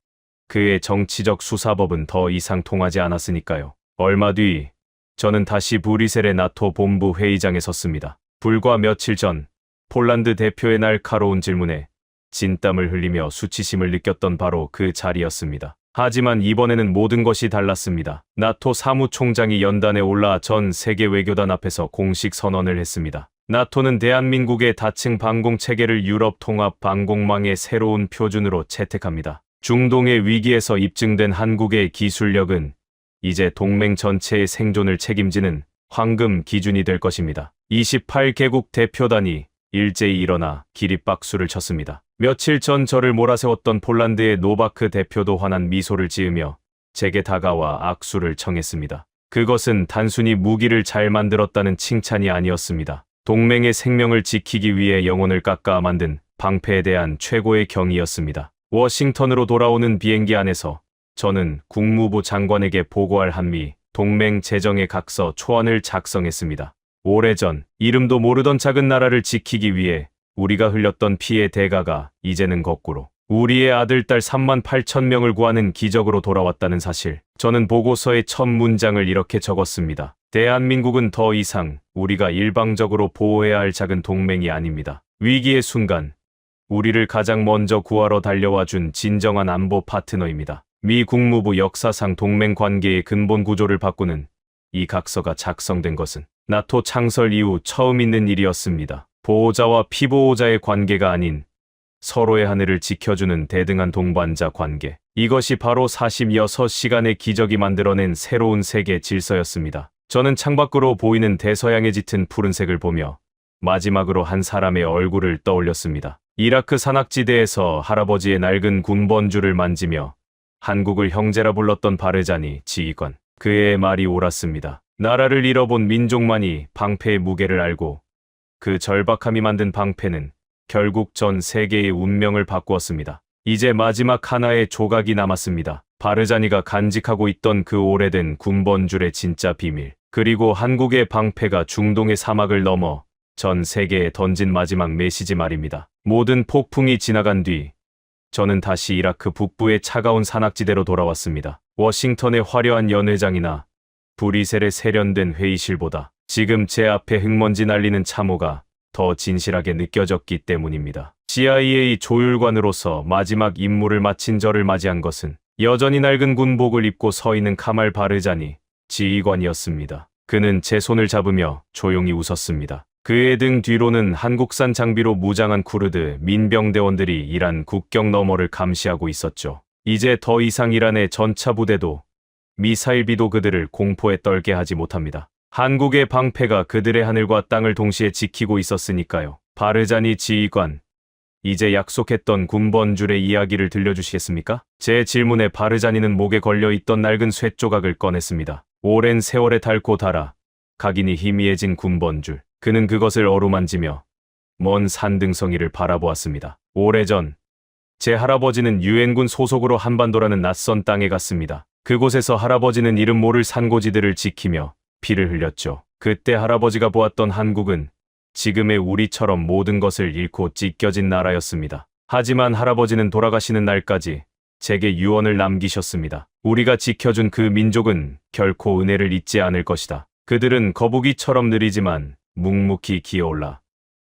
그의 정치적 수사법은 더 이상 통하지 않았으니까요. 얼마 뒤 저는 다시 브뤼셀의 나토 본부 회의장에 섰습니다. 불과 며칠 전 폴란드 대표의 날카로운 질문에 진땀을 흘리며 수치심을 느꼈던 바로 그 자리였습니다. 하지만 이번에는 모든 것이 달랐습니다. 나토 사무총장이 연단에 올라 전 세계 외교단 앞에서 공식 선언을 했습니다. 나토는 대한민국의 다층 방공 체계를 유럽 통합 방공망의 새로운 표준으로 채택합니다. 중동의 위기에서 입증된 한국의 기술력은 이제 동맹 전체의 생존을 책임지는 황금 기준이 될 것입니다. 28개국 대표단이 일제히 일어나 기립박수를 쳤습니다. 며칠 전 저를 몰아세웠던 폴란드의 노바크 대표도 환한 미소를 지으며 제게 다가와 악수를 청했습니다. 그것은 단순히 무기를 잘 만들었다는 칭찬이 아니었습니다. 동맹의 생명을 지키기 위해 영혼을 깎아 만든 방패에 대한 최고의 경의였습니다. 워싱턴으로 돌아오는 비행기 안에서 저는 국무부 장관에게 보고할 한미 동맹 재정의 각서 초안을 작성했습니다. 오래전 이름도 모르던 작은 나라를 지키기 위해 우리가 흘렸던 피의 대가가 이제는 거꾸로 우리의 아들, 딸 3만 8천 명을 구하는 기적으로 돌아왔다는 사실. 저는 보고서의 첫 문장을 이렇게 적었습니다. 대한민국은 더 이상 우리가 일방적으로 보호해야 할 작은 동맹이 아닙니다. 위기의 순간 우리를 가장 먼저 구하러 달려와 준 진정한 안보 파트너입니다. 미 국무부 역사상 동맹 관계의 근본 구조를 바꾸는 이 각서가 작성된 것은 나토 창설 이후 처음 있는 일이었습니다. 보호자와 피보호자의 관계가 아닌 서로의 하늘을 지켜주는 대등한 동반자 관계. 이것이 바로 46시간의 기적이 만들어낸 새로운 세계 질서였습니다. 저는 창밖으로 보이는 대서양에 짙은 푸른색을 보며 마지막으로 한 사람의 얼굴을 떠올렸습니다. 이라크 산악지대에서 할아버지의 낡은 군번줄을 만지며 한국을 형제라 불렀던 바르자니 지휘관. 그의 말이 옳았습니다. 나라를 잃어본 민족만이 방패의 무게를 알고 그 절박함이 만든 방패는 결국 전 세계의 운명을 바꾸었습니다. 이제 마지막 하나의 조각이 남았습니다. 바르자니가 간직하고 있던 그 오래된 군번줄의 진짜 비밀. 그리고 한국의 방패가 중동의 사막을 넘어 전 세계에 던진 마지막 메시지 말입니다. 모든 폭풍이 지나간 뒤 저는 다시 이라크 북부의 차가운 산악지대로 돌아왔습니다. 워싱턴의 화려한 연회장이나 브뤼셀의 세련된 회의실보다 지금 제 앞에 흙먼지 날리는 참호가 더 진실하게 느껴졌기 때문입니다. CIA 조율관으로서 마지막 임무를 마친 저를 맞이한 것은 여전히 낡은 군복을 입고 서 있는 카말 바르자니 지휘관이었습니다. 그는 제 손을 잡으며 조용히 웃었습니다. 그의 등 뒤로는 한국산 장비로 무장한 쿠르드 민병대원들이 이란 국경 너머를 감시하고 있었죠. 이제 더 이상 이란의 전차 부대도 미사일비도 그들을 공포에 떨게 하지 못합니다. 한국의 방패가 그들의 하늘과 땅을 동시에 지키고 있었으니까요. 바르자니 지휘관, 이제 약속했던 군번줄의 이야기를 들려주시겠습니까? 제 질문에 바르자니는 목에 걸려있던 낡은 쇠조각을 꺼냈습니다. 오랜 세월에 닳고 닳아 각인이 희미해진 군번줄. 그는 그것을 어루만지며 먼 산등성이를 바라보았습니다. 오래전 제 할아버지는 유엔군 소속으로 한반도라는 낯선 땅에 갔습니다. 그곳에서 할아버지는 이름 모를 산고지들을 지키며 피를 흘렸죠. 그때 할아버지가 보았던 한국은 지금의 우리처럼 모든 것을 잃고 찢겨진 나라였습니다. 하지만 할아버지는 돌아가시는 날까지 제게 유언을 남기셨습니다. 우리가 지켜준 그 민족은 결코 은혜를 잊지 않을 것이다. 그들은 거북이처럼 느리지만 묵묵히 기어올라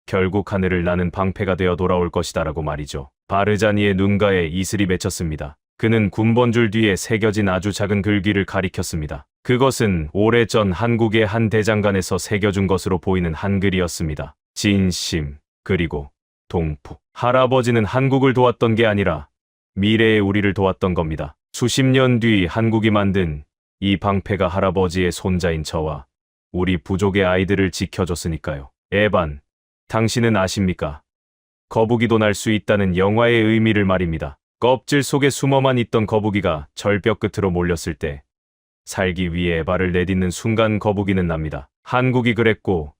결국 하늘을 나는 방패가 되어 돌아올 것이다 라고 말이죠. 바르자니의 눈가에 이슬이 맺혔습니다. 그는 군번줄 뒤에 새겨진 아주 작은 글귀를 가리켰습니다. 그것은 오래전 한국의 한 대장간에서 새겨준 것으로 보이는 한글이었습니다. 진심, 그리고 동포. 할아버지는 한국을 도왔던 게 아니라 미래의 우리를 도왔던 겁니다. 수십 년 뒤 한국이 만든 이 방패가 할아버지의 손자인 저와 우리 부족의 아이들을 지켜줬으니까요. 에반, 당신은 아십니까? 거북이도 날 수 있다는 영화의 의미를 말입니다. 껍질 속에 숨어만 있던 거북이가 절벽 끝으로 몰렸을 때 살기 위해 발을 내딛는 순간 거북이는 납니다. 한국이 그랬고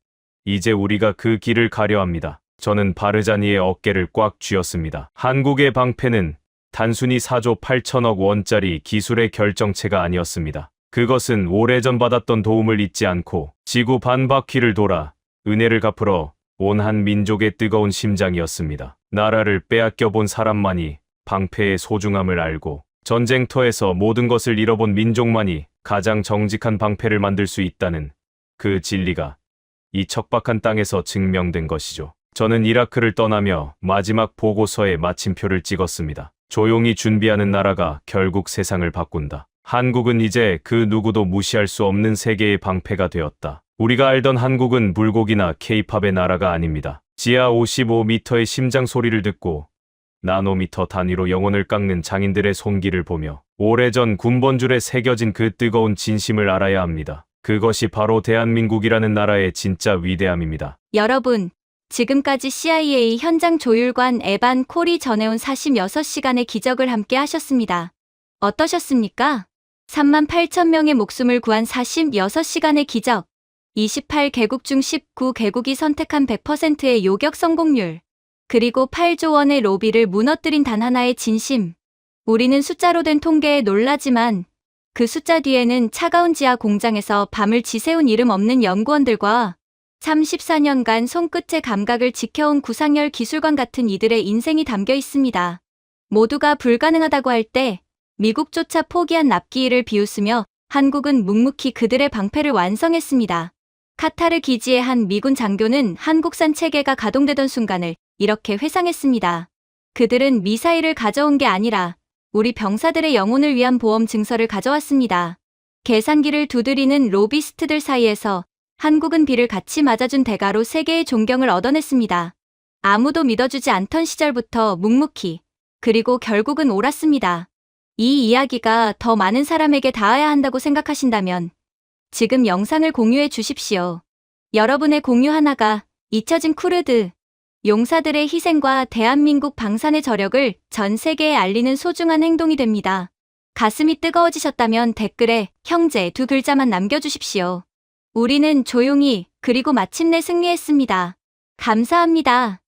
이제 우리가 그 길을 가려 합니다. 저는 바르자니의 어깨를 꽉 쥐었습니다. 한국의 방패는 단순히 4조 8천억 원짜리 기술의 결정체가 아니었습니다. 그것은 오래전 받았던 도움을 잊지 않고 지구 반바퀴를 돌아 은혜를 갚으러 온 한 민족의 뜨거운 심장이었습니다. 나라를 빼앗겨 본 사람만이 방패의 소중함을 알고 전쟁터에서 모든 것을 잃어본 민족만이 가장 정직한 방패를 만들 수 있다는 그 진리가 이 척박한 땅에서 증명된 것이죠. 저는 이라크를 떠나며 마지막 보고서에 마침표를 찍었습니다. 조용히 준비하는 나라가 결국 세상을 바꾼다. 한국은 이제 그 누구도 무시할 수 없는 세계의 방패가 되었다. 우리가 알던 한국은 불고기나 케이팝의 나라가 아닙니다. 지하 55m의 심장 소리를 듣고 나노미터 단위로 영혼을 깎는 장인들의 손길을 보며 오래전 군번줄에 새겨진 그 뜨거운 진심을 알아야 합니다. 그것이 바로 대한민국이라는 나라의 진짜 위대함입니다. 여러분, 지금까지 CIA 현장 조율관 에반 콜이 전해온 46시간의 기적을 함께 하셨습니다. 어떠셨습니까? 38,000명의 목숨을 구한 46시간의 기적. 28개국 중 19개국이 선택한 100%의 요격 성공률. 그리고 8조 원의 로비를 무너뜨린 단 하나의 진심. 우리는 숫자로 된 통계에 놀라지만 그 숫자 뒤에는 차가운 지하 공장에서 밤을 지새운 이름 없는 연구원들과 34년간 손끝의 감각을 지켜온 구상열 기술관 같은 이들의 인생이 담겨 있습니다. 모두가 불가능하다고 할 때 미국조차 포기한 납기일을 비웃으며 한국은 묵묵히 그들의 방패를 완성했습니다. 카타르 기지의 한 미군 장교는 한국산 체계가 가동되던 순간을 이렇게 회상했습니다. 그들은 미사일을 가져온 게 아니라 우리 병사들의 영혼을 위한 보험 증서를 가져왔습니다. 계산기를 두드리는 로비스트들 사이에서 한국은 비를 같이 맞아준 대가로 세계의 존경을 얻어냈습니다. 아무도 믿어주지 않던 시절부터 묵묵히, 그리고 결국은 옳았습니다. 이 이야기가 더 많은 사람에게 닿아야 한다고 생각하신다면 지금 영상을 공유해 주십시오. 여러분의 공유 하나가 잊혀진 쿠르드 용사들의 희생과 대한민국 방산의 저력을 전 세계에 알리는 소중한 행동이 됩니다. 가슴이 뜨거워지셨다면 댓글에 형제 2글자만 남겨주십시오. 우리는 조용히 그리고 마침내 승리했습니다. 감사합니다.